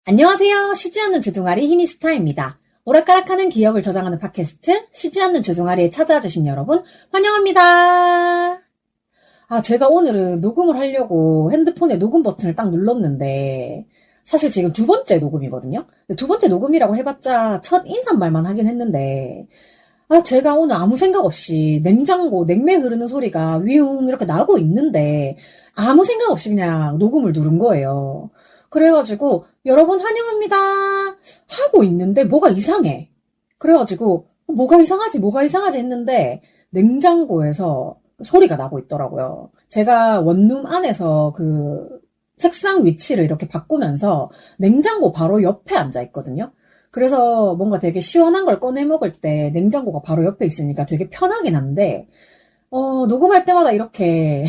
안녕하세요. 쉬지 않는 주둥아리 히미스타입니다. 오락가락하는 기억을 저장하는 팟캐스트 쉬지 않는 주둥아리에 찾아와 주신 여러분 환영합니다. 제가 오늘은 녹음을 하려고 핸드폰에 녹음 버튼을 딱 눌렀는데 사실 지금 두 번째 녹음이거든요. 두 번째 녹음이라고 해봤자 첫 인사말만 하긴 했는데 제가 오늘 아무 생각 없이 냉장고 냉매 흐르는 소리가 위웅 이렇게 나고 있는데 아무 생각 없이 그냥 녹음을 누른 거예요. 그래가지고 여러분 환영합니다 하고 있는데 뭐가 이상해. 그래가지고 뭐가 이상하지 했는데 냉장고에서 소리가 나고 있더라고요. 제가 원룸 안에서 그 책상 위치를 이렇게 바꾸면서 냉장고 바로 옆에 앉아 있거든요. 그래서 뭔가 되게 시원한 걸 꺼내 먹을 때 냉장고가 바로 옆에 있으니까 되게 편하긴 한데 녹음할 때마다 이렇게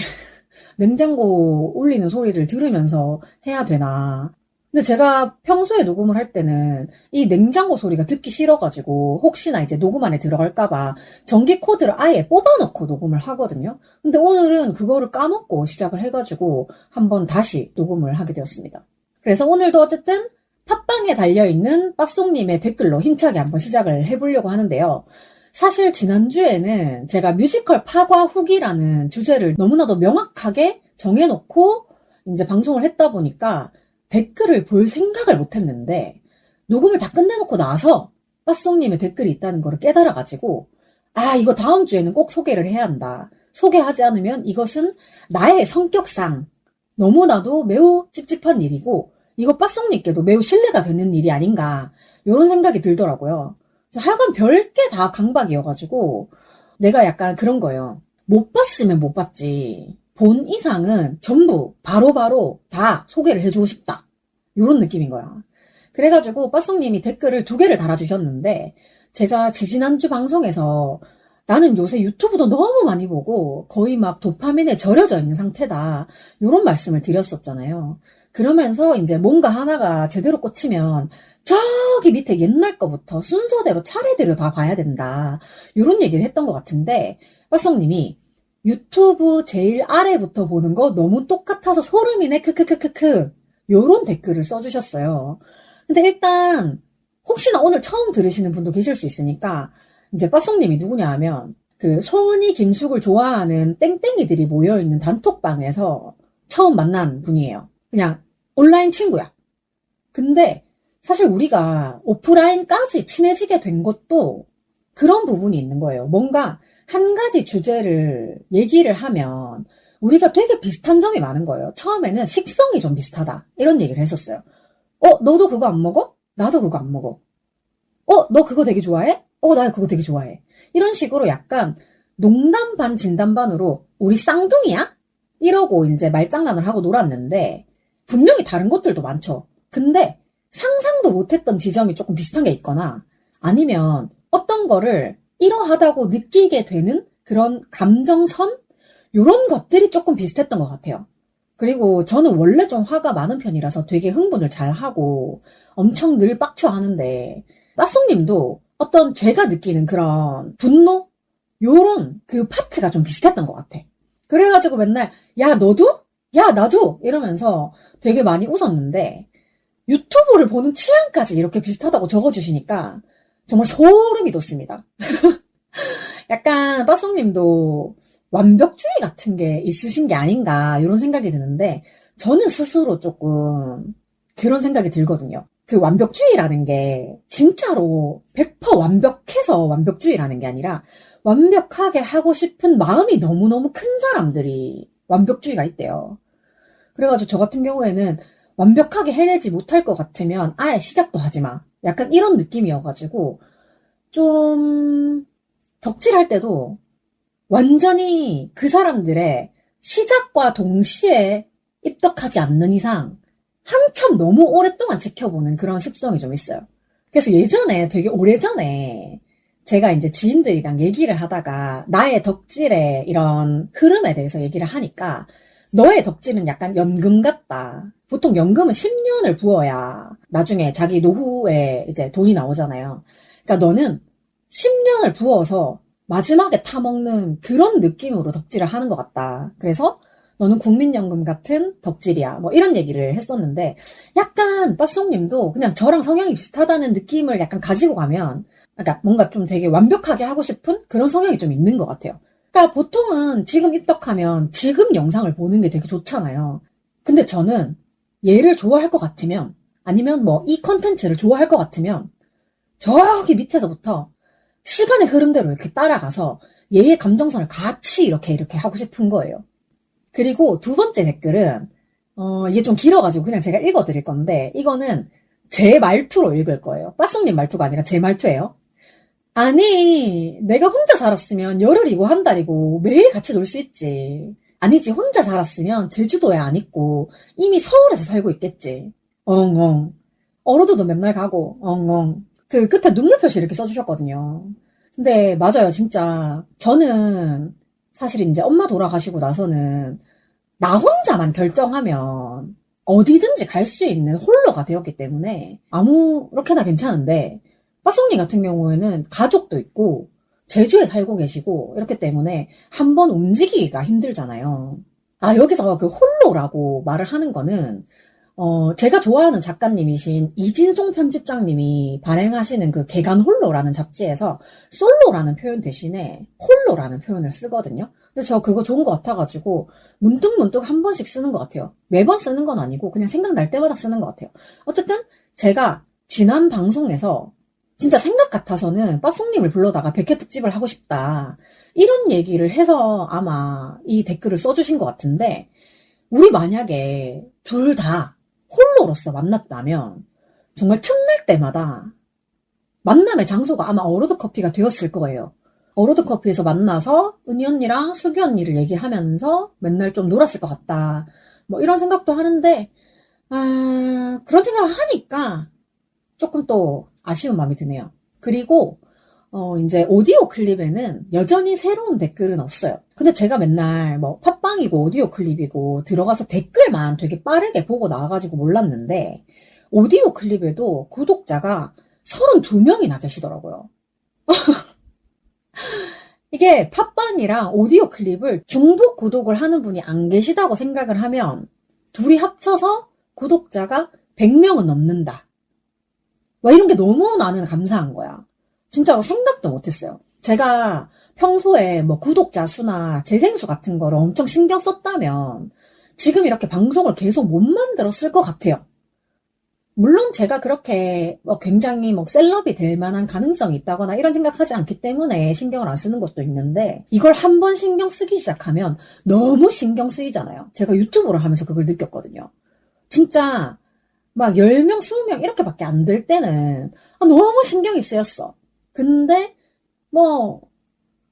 냉장고 울리는 소리를 들으면서 해야 되나. 근데 제가 평소에 녹음을 할 때는 이 냉장고 소리가 듣기 싫어가지고 혹시나 이제 녹음 안에 들어갈까봐 전기 코드를 아예 뽑아놓고 녹음을 하거든요. 근데 오늘은 그거를 까먹고 시작을 해가지고 한번 다시 녹음을 하게 되었습니다. 그래서 오늘도 어쨌든 팟빵에 달려있는 빠송님의 댓글로 힘차게 한번 시작을 해보려고 하는데요. 사실 지난주에는 제가 뮤지컬 파과 후기라는 주제를 너무나도 명확하게 정해놓고 이제 방송을 했다 보니까 댓글을 볼 생각을 못 했는데 녹음을 다 끝내놓고 나서 빠송님의 댓글이 있다는 걸 깨달아가지고 이거 다음 주에는 꼭 소개를 해야 한다. 소개하지 않으면 이것은 나의 성격상 너무나도 매우 찝찝한 일이고 이거 빠송님께도 매우 신뢰가 되는 일이 아닌가 이런 생각이 들더라고요. 하여간 별게 다 강박이어가지고 내가 약간 그런 거예요. 못 봤으면 못 봤지. 본 이상은 전부 바로바로 다 소개를 해주고 싶다. 이런 느낌인 거야. 그래가지고 빠송님이 댓글을 2개를 달아주셨는데 제가 지지난주 방송에서 나는 요새 유튜브도 너무 많이 보고 거의 막 도파민에 절여져 있는 상태다. 이런 말씀을 드렸었잖아요. 그러면서 이제 뭔가 하나가 제대로 꽂히면 저기 밑에 옛날 거부터 순서대로 차례대로 다 봐야 된다. 이런 얘기를 했던 것 같은데 빠송님이 유튜브 제일 아래부터 보는 거 너무 똑같아서 소름이네 크크크크크 요런 댓글을 써주셨어요. 근데 일단 혹시나 오늘 처음 들으시는 분도 계실 수 있으니까 이제 빠송님이 누구냐 하면 그 송은이 김숙을 좋아하는 땡땡이들이 모여있는 단톡방에서 처음 만난 분이에요. 그냥 온라인 친구야. 근데 사실 우리가 오프라인까지 친해지게 된 것도 그런 부분이 있는 거예요. 뭔가 한 가지 주제를 얘기를 하면 우리가 되게 비슷한 점이 많은 거예요. 처음에는 식성이 좀 비슷하다. 이런 얘기를 했었어요. 너도 그거 안 먹어? 나도 그거 안 먹어. 너 그거 되게 좋아해? 나 그거 되게 좋아해. 이런 식으로 약간 농담 반 진담 반으로 우리 쌍둥이야? 이러고 이제 말장난을 하고 놀았는데 분명히 다른 것들도 많죠. 근데 상상도 못했던 지점이 조금 비슷한 게 있거나 아니면 어떤 거를 이러하다고 느끼게 되는 그런 감정선? 이런 것들이 조금 비슷했던 것 같아요. 그리고 저는 원래 좀 화가 많은 편이라서 되게 흥분을 잘 하고 엄청 늘 빡쳐 하는데 따숑님도 어떤 제가 느끼는 그런 분노? 요런 그 파트가 좀 비슷했던 것 같아. 그래가지고 맨날 야 너도? 야 나도? 이러면서 되게 많이 웃었는데 유튜브를 보는 취향까지 이렇게 비슷하다고 적어주시니까 정말 소름이 돋습니다. 약간 빠송님도 완벽주의 같은 게 있으신 게 아닌가 이런 생각이 드는데 저는 스스로 조금 그런 생각이 들거든요. 그 완벽주의라는 게 진짜로 100% 완벽해서 완벽주의라는 게 아니라 완벽하게 하고 싶은 마음이 너무너무 큰 사람들이 완벽주의가 있대요. 그래가지고 저 같은 경우에는 완벽하게 해내지 못할 것 같으면 아예 시작도 하지 마. 약간 이런 느낌이어가지고 좀 덕질할 때도 완전히 그 사람들의 시작과 동시에 입덕하지 않는 이상 한참 너무 오랫동안 지켜보는 그런 습성이 좀 있어요. 그래서 예전에 되게 오래전에 제가 이제 지인들이랑 얘기를 하다가 나의 덕질의 이런 흐름에 대해서 얘기를 하니까 너의 덕질은 약간 연금 같다. 보통 연금은 10년을 부어야 나중에 자기 노후에 이제 돈이 나오잖아요. 그러니까 너는 10년을 부어서 마지막에 타먹는 그런 느낌으로 덕질을 하는 것 같다. 그래서 너는 국민연금 같은 덕질이야. 뭐 이런 얘기를 했었는데 약간 빠송님도 그냥 저랑 성향이 비슷하다는 느낌을 약간 가지고 가면 그러니까 뭔가 좀 되게 완벽하게 하고 싶은 그런 성향이 좀 있는 것 같아요. 그러니까 보통은 지금 입덕하면 지금 영상을 보는 게 되게 좋잖아요. 근데 저는 얘를 좋아할 것 같으면 아니면 뭐 이 컨텐츠를 좋아할 것 같으면 저기 밑에서부터 시간의 흐름대로 이렇게 따라가서 얘의 감정선을 같이 이렇게 하고 싶은 거예요. 그리고 두 번째 댓글은 이게 좀 길어가지고 그냥 제가 읽어드릴 건데 이거는 제 말투로 읽을 거예요. 빠송님 말투가 아니라 제 말투예요. 아니 내가 혼자 살았으면 열흘이고 한 달이고 매일 같이 놀 수 있지. 아니지 혼자 살았으면 제주도에 안 있고 이미 서울에서 살고 있겠지. 엉엉. 어로도도 맨날 가고 엉엉. 그 끝에 눈물 표시 이렇게 써주셨거든요. 근데 맞아요 진짜 저는 사실 이제 엄마 돌아가시고 나서는 나 혼자만 결정하면 어디든지 갈 수 있는 홀로가 되었기 때문에 아무렇게나 괜찮은데 빠송님 같은 경우에는 가족도 있고 제주에 살고 계시고 이렇기 때문에 한번 움직이기가 힘들잖아요. 아 여기서 그 홀로라고 말을 하는 거는 제가 좋아하는 작가님이신 이진송 편집장님이 발행하시는 그 개간 홀로라는 잡지에서 솔로라는 표현 대신에 홀로라는 표현을 쓰거든요. 근데 저 그거 좋은 것 같아가지고 문득문득 한 번씩 쓰는 것 같아요. 매번 쓰는 건 아니고 그냥 생각날 때마다 쓰는 것 같아요. 어쨌든 제가 지난 방송에서 진짜 생각 같아서는 빠송님을 불러다가 백회 특집을 하고 싶다. 이런 얘기를 해서 아마 이 댓글을 써주신 것 같은데 우리 만약에 둘 다 홀로로서 만났다면 정말 틈날 때마다 만남의 장소가 아마 어로드 커피가 되었을 거예요. 어로드 커피에서 만나서 은희 언니랑 수기 언니를 얘기하면서 맨날 좀 놀았을 것 같다. 뭐 이런 생각도 하는데 그런 생각을 하니까 조금 또 아쉬운 마음이 드네요. 그리고 이제 오디오 클립에는 여전히 새로운 댓글은 없어요. 근데 제가 맨날 뭐 팟빵이고 오디오 클립이고 들어가서 댓글만 되게 빠르게 보고 나와가지고 몰랐는데 오디오 클립에도 구독자가 32명이나 계시더라고요. 이게 팟빵이랑 오디오 클립을 중복 구독을 하는 분이 안 계시다고 생각을 하면 둘이 합쳐서 구독자가 100명은 넘는다. 와 이런 게 너무 나는 감사한 거야. 진짜로 생각도 못했어요. 제가 평소에 뭐 구독자 수나 재생수 같은 거를 엄청 신경 썼다면 지금 이렇게 방송을 계속 못 만들었을 것 같아요. 물론 제가 그렇게 굉장히 셀럽이 될 만한 가능성이 있다거나 이런 생각하지 않기 때문에 신경을 안 쓰는 것도 있는데 이걸 한 번 신경 쓰기 시작하면 너무 신경 쓰이잖아요. 제가 유튜브를 하면서 그걸 느꼈거든요. 진짜 막 10명, 20명 이렇게밖에 안 될 때는 너무 신경이 쓰였어. 근데 뭐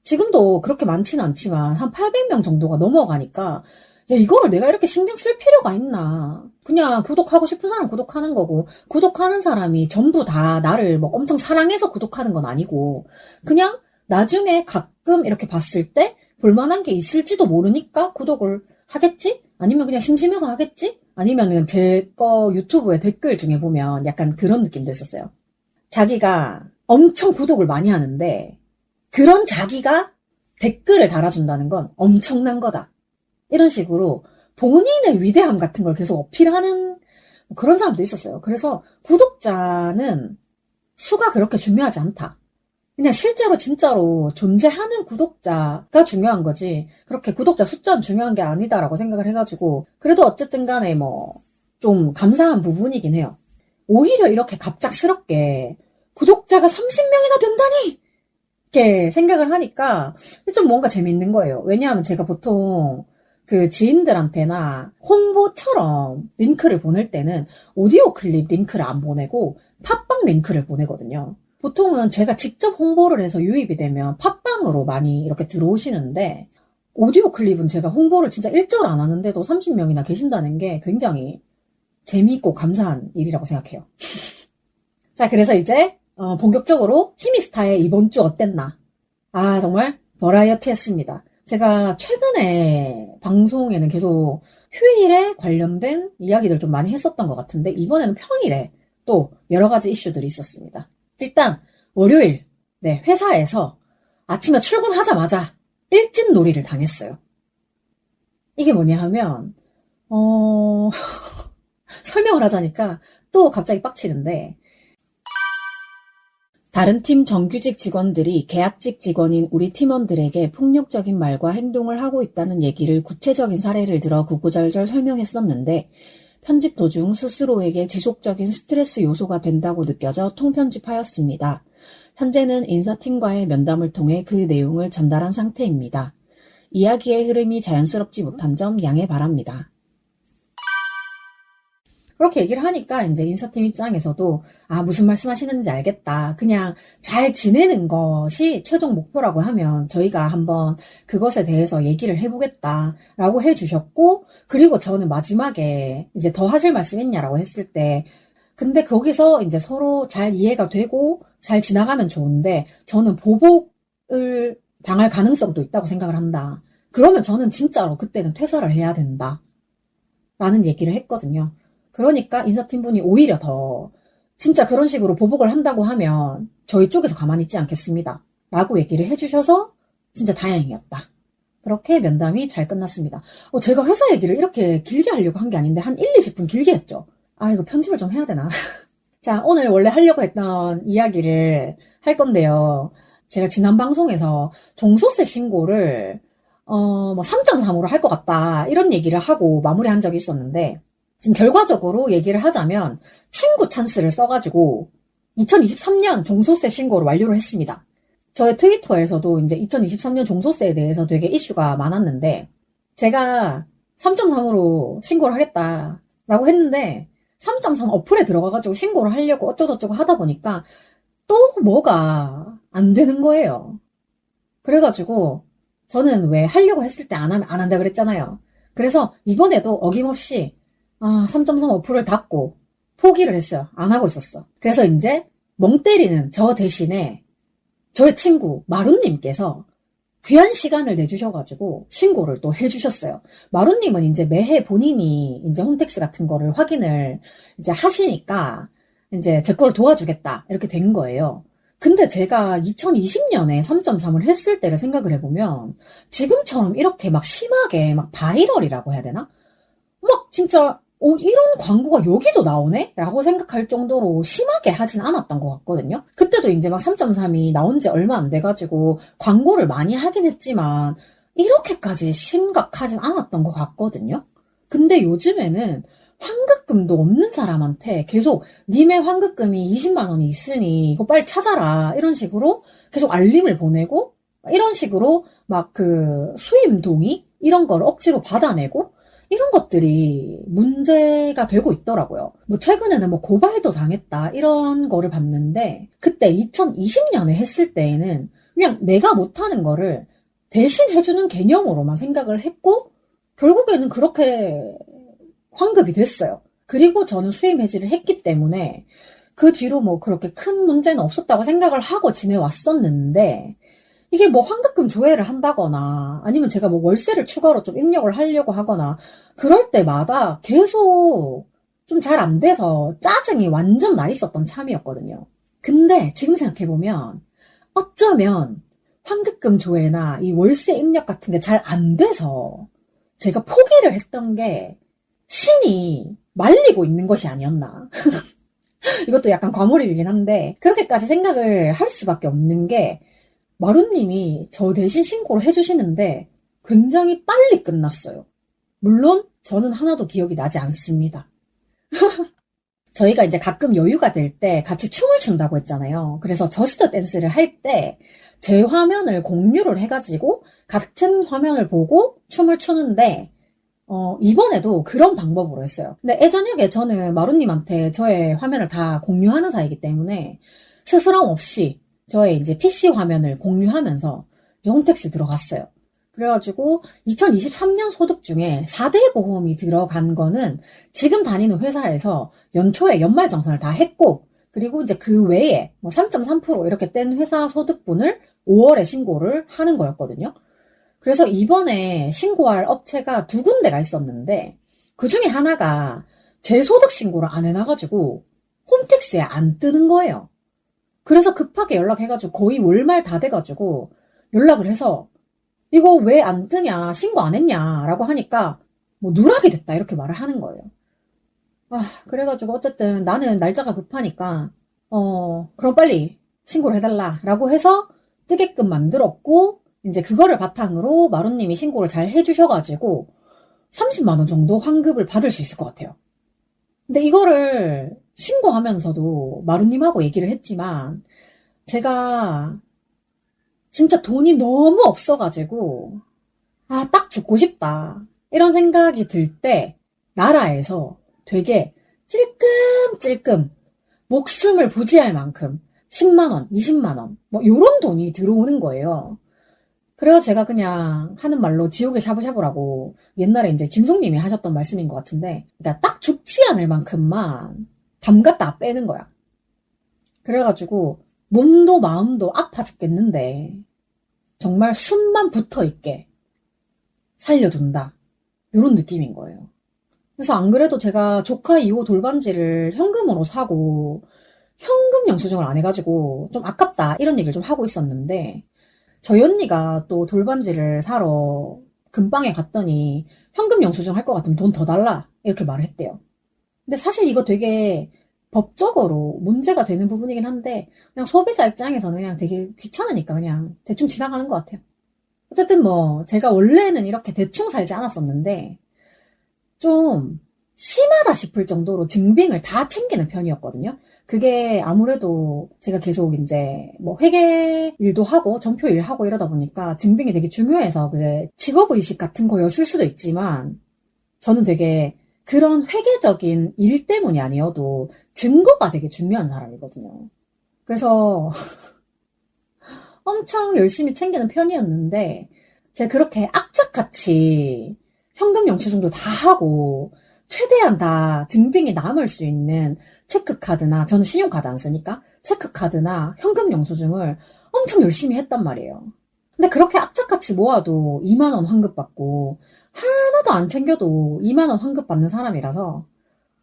지금도 그렇게 많지는 않지만 한 800명 정도가 넘어가니까 야 이거를 내가 이렇게 신경 쓸 필요가 있나. 그냥 구독하고 싶은 사람 구독하는 거고 구독하는 사람이 전부 다 나를 뭐 엄청 사랑해서 구독하는 건 아니고 그냥 나중에 가끔 이렇게 봤을 때 볼만한 게 있을지도 모르니까 구독을 하겠지? 아니면 그냥 심심해서 하겠지? 아니면은 제 거 유튜브에 댓글 중에 보면 약간 그런 느낌도 있었어요. 자기가 엄청 구독을 많이 하는데 그런 자기가 댓글을 달아준다는 건 엄청난 거다. 이런 식으로 본인의 위대함 같은 걸 계속 어필하는 그런 사람도 있었어요. 그래서 구독자는 수가 그렇게 중요하지 않다. 그냥 실제로 진짜로 존재하는 구독자가 중요한 거지 그렇게 구독자 숫자는 중요한 게 아니다라고 생각을 해가지고 그래도 어쨌든 간에 뭐 좀 감사한 부분이긴 해요. 오히려 이렇게 갑작스럽게 구독자가 30명이나 된다니! 이렇게 생각을 하니까 좀 뭔가 재밌는 거예요. 왜냐하면 제가 보통 그 지인들한테나 홍보처럼 링크를 보낼 때는 오디오 클립 링크를 안 보내고 팟빵 링크를 보내거든요. 보통은 제가 직접 홍보를 해서 유입이 되면 팟빵으로 많이 이렇게 들어오시는데 오디오 클립은 제가 홍보를 진짜 일절 안 하는데도 30명이나 계신다는 게 굉장히 재미있고 감사한 일이라고 생각해요. 자, 그래서 이제 본격적으로 히미스타의 이번 주 어땠나? 정말 버라이어티했습니다. 제가 최근에 방송에는 계속 휴일에 관련된 이야기들 좀 많이 했었던 것 같은데 이번에는 평일에 또 여러 가지 이슈들이 있었습니다. 일단 월요일 회사에서 아침에 출근하자마자 일진놀이를 당했어요. 이게 뭐냐 하면, 어, 설명을 하자니까 또 갑자기 빡치는데, 다른 팀 정규직 직원들이 계약직 직원인 우리 팀원들에게 폭력적인 말과 행동을 하고 있다는 얘기를 구체적인 사례를 들어 구구절절 설명했었는데 편집 도중 스스로에게 지속적인 스트레스 요소가 된다고 느껴져 통편집하였습니다. 현재는 인사팀과의 면담을 통해 그 내용을 전달한 상태입니다. 이야기의 흐름이 자연스럽지 못한 점 양해 바랍니다. 그렇게 얘기를 하니까 이제 인사팀 입장에서도 무슨 말씀하시는지 알겠다. 그냥 잘 지내는 것이 최종 목표라고 하면 저희가 한번 그것에 대해서 얘기를 해보겠다라고 해주셨고, 그리고 저는 마지막에 이제 더 하실 말씀 있냐라고 했을 때, 근데 거기서 이제 서로 잘 이해가 되고 잘 지나가면 좋은데 저는 보복을 당할 가능성도 있다고 생각을 한다. 그러면 저는 진짜로 그때는 퇴사를 해야 된다. 라는 얘기를 했거든요. 그러니까 인사팀분이 오히려 더 진짜 그런 식으로 보복을 한다고 하면 저희 쪽에서 가만히 있지 않겠습니다. 라고 얘기를 해주셔서 진짜 다행이었다. 그렇게 면담이 잘 끝났습니다. 제가 회사 얘기를 이렇게 길게 하려고 한 게 아닌데 한 1, 20분 길게 했죠. 이거 편집을 좀 해야 되나? 자, 오늘 원래 하려고 했던 이야기를 할 건데요. 제가 지난 방송에서 종소세 신고를 3.3으로 할 것 같다. 이런 얘기를 하고 마무리한 적이 있었는데 지금 결과적으로 얘기를 하자면 친구 찬스를 써가지고 2023년 종소세 신고를 완료를 했습니다. 저의 트위터에서도 이제 2023년 종소세에 대해서 되게 이슈가 많았는데 제가 3.3으로 신고를 하겠다라고 했는데 3.3 어플에 들어가가지고 신고를 하려고 어쩌고저쩌고 하다 보니까 또 뭐가 안 되는 거예요. 그래가지고 저는 왜 하려고 했을 때 안 하면 안 한다 그랬잖아요. 그래서 이번에도 어김없이 3.3 어플을 닫고 포기를 했어요. 안 하고 있었어. 그래서 이제 멍 때리는 저 대신에 저의 친구 마룬님께서 귀한 시간을 내주셔가지고 신고를 또 해주셨어요. 마룬님은 이제 매해 본인이 이제 홈택스 같은 거를 확인을 이제 하시니까 이제 제 거를 도와주겠다 이렇게 된 거예요. 근데 제가 2020년에 3.3을 했을 때를 생각을 해보면 지금처럼 이렇게 막 심하게 막 바이럴이라고 해야 되나? 막 진짜 이런 광고가 여기도 나오네? 라고 생각할 정도로 심하게 하진 않았던 것 같거든요. 그때도 이제 막 3.3이 나온 지 얼마 안 돼가지고 광고를 많이 하긴 했지만 이렇게까지 심각하진 않았던 것 같거든요. 근데 요즘에는 환급금도 없는 사람한테 계속 님의 환급금이 20만 원이 있으니 이거 빨리 찾아라 이런 식으로 계속 알림을 보내고 이런 식으로 막 그 수임 동의 이런 걸 억지로 받아내고 이런 것들이 문제가 되고 있더라고요. 최근에는 고발도 당했다 이런 거를 봤는데 그때 2020년에 했을 때에는 그냥 내가 못하는 거를 대신 해주는 개념으로만 생각을 했고 결국에는 그렇게 환급이 됐어요. 그리고 저는 수임 해지를 했기 때문에 그 뒤로 그렇게 큰 문제는 없었다고 생각을 하고 지내왔었는데 이게 환급금 조회를 한다거나 아니면 제가 월세를 추가로 좀 입력을 하려고 하거나 그럴 때마다 계속 좀 잘 안 돼서 짜증이 완전 나 있었던 참이었거든요. 근데 지금 생각해보면 어쩌면 환급금 조회나 이 월세 입력 같은 게 잘 안 돼서 제가 포기를 했던 게 신이 말리고 있는 것이 아니었나. 이것도 약간 과몰입이긴 한데 그렇게까지 생각을 할 수밖에 없는 게 마루님이 저 대신 신고를 해주시는데 굉장히 빨리 끝났어요. 물론 저는 하나도 기억이 나지 않습니다. 저희가 이제 가끔 여유가 될 때 같이 춤을 춘다고 했잖아요. 그래서 저스트 댄스를 할 때 제 화면을 공유를 해가지고 같은 화면을 보고 춤을 추는데 이번에도 그런 방법으로 했어요. 근데 예전에 저는 마루님한테 저의 화면을 다 공유하는 사이기 때문에 스스럼 없이 저의 이제 PC 화면을 공유하면서 이제 홈택스 들어갔어요. 그래가지고 2023년 소득 중에 4대 보험이 들어간 거는 지금 다니는 회사에서 연초에 연말정산을 다 했고 그리고 이제 그 외에 3.3% 이렇게 뗀 회사 소득분을 5월에 신고를 하는 거였거든요. 그래서 이번에 신고할 업체가 2군데가 있었는데 그 중에 하나가 제 소득 신고를 안 해놔가지고 홈택스에 안 뜨는 거예요. 그래서 급하게 연락해가지고 거의 월말 다 돼가지고 연락을 해서 이거 왜 안 뜨냐? 신고 안 했냐? 라고 하니까 뭐 누락이 됐다 이렇게 말을 하는 거예요. 그래가지고 어쨌든 나는 날짜가 급하니까 그럼 빨리 신고를 해달라 라고 해서 뜨게끔 만들었고, 이제 그거를 바탕으로 마루님이 신고를 잘 해주셔가지고 30만 원 정도 환급을 받을 수 있을 것 같아요. 근데 이거를 신고하면서도 마루님하고 얘기를 했지만 제가 진짜 돈이 너무 없어가지고 딱 죽고 싶다 이런 생각이 들 때 나라에서 되게 찔끔찔끔 목숨을 부지할 만큼 10만 원, 20만 원 뭐 요런 돈이 들어오는 거예요. 그래서 제가 그냥 하는 말로 지옥의 샤브샤브라고 옛날에 이제 짐송님이 하셨던 말씀인 것 같은데, 그러니까 딱 죽지 않을 만큼만 담갔다 빼는 거야. 그래가지고 몸도 마음도 아파 죽겠는데 정말 숨만 붙어있게 살려준다 이런 느낌인 거예요. 그래서 안 그래도 제가 조카 2호 돌반지를 현금으로 사고 현금 영수증을 안 해가지고 좀 아깝다 이런 얘기를 좀 하고 있었는데, 저희 언니가 또 돌반지를 사러 금방에 갔더니 현금 영수증 할 것 같으면 돈 더 달라 이렇게 말을 했대요. 근데 사실 이거 되게 법적으로 문제가 되는 부분이긴 한데 그냥 소비자 입장에서는 그냥 되게 귀찮으니까 그냥 대충 지나가는 것 같아요. 어쨌든 뭐 제가 원래는 이렇게 대충 살지 않았었는데 좀 심하다 싶을 정도로 증빙을 다 챙기는 편이었거든요. 그게 아무래도 제가 계속 이제 뭐 회계 일도 하고 전표 일하고 이러다 보니까 증빙이 되게 중요해서 그 직업의식 같은 거였을 수도 있지만, 저는 되게 그런 회계적인 일 때문이 아니어도 증거가 되게 중요한 사람이거든요. 그래서 엄청 열심히 챙기는 편이었는데 제가 그렇게 악착같이 현금 영수증도 다 하고 최대한 다 증빙이 남을 수 있는 체크카드나, 저는 신용카드 안 쓰니까 체크카드나 현금 영수증을 엄청 열심히 했단 말이에요. 근데 그렇게 악착같이 모아도 2만 원 환급 받고 하나도 안 챙겨도 2만 원 환급 받는 사람이라서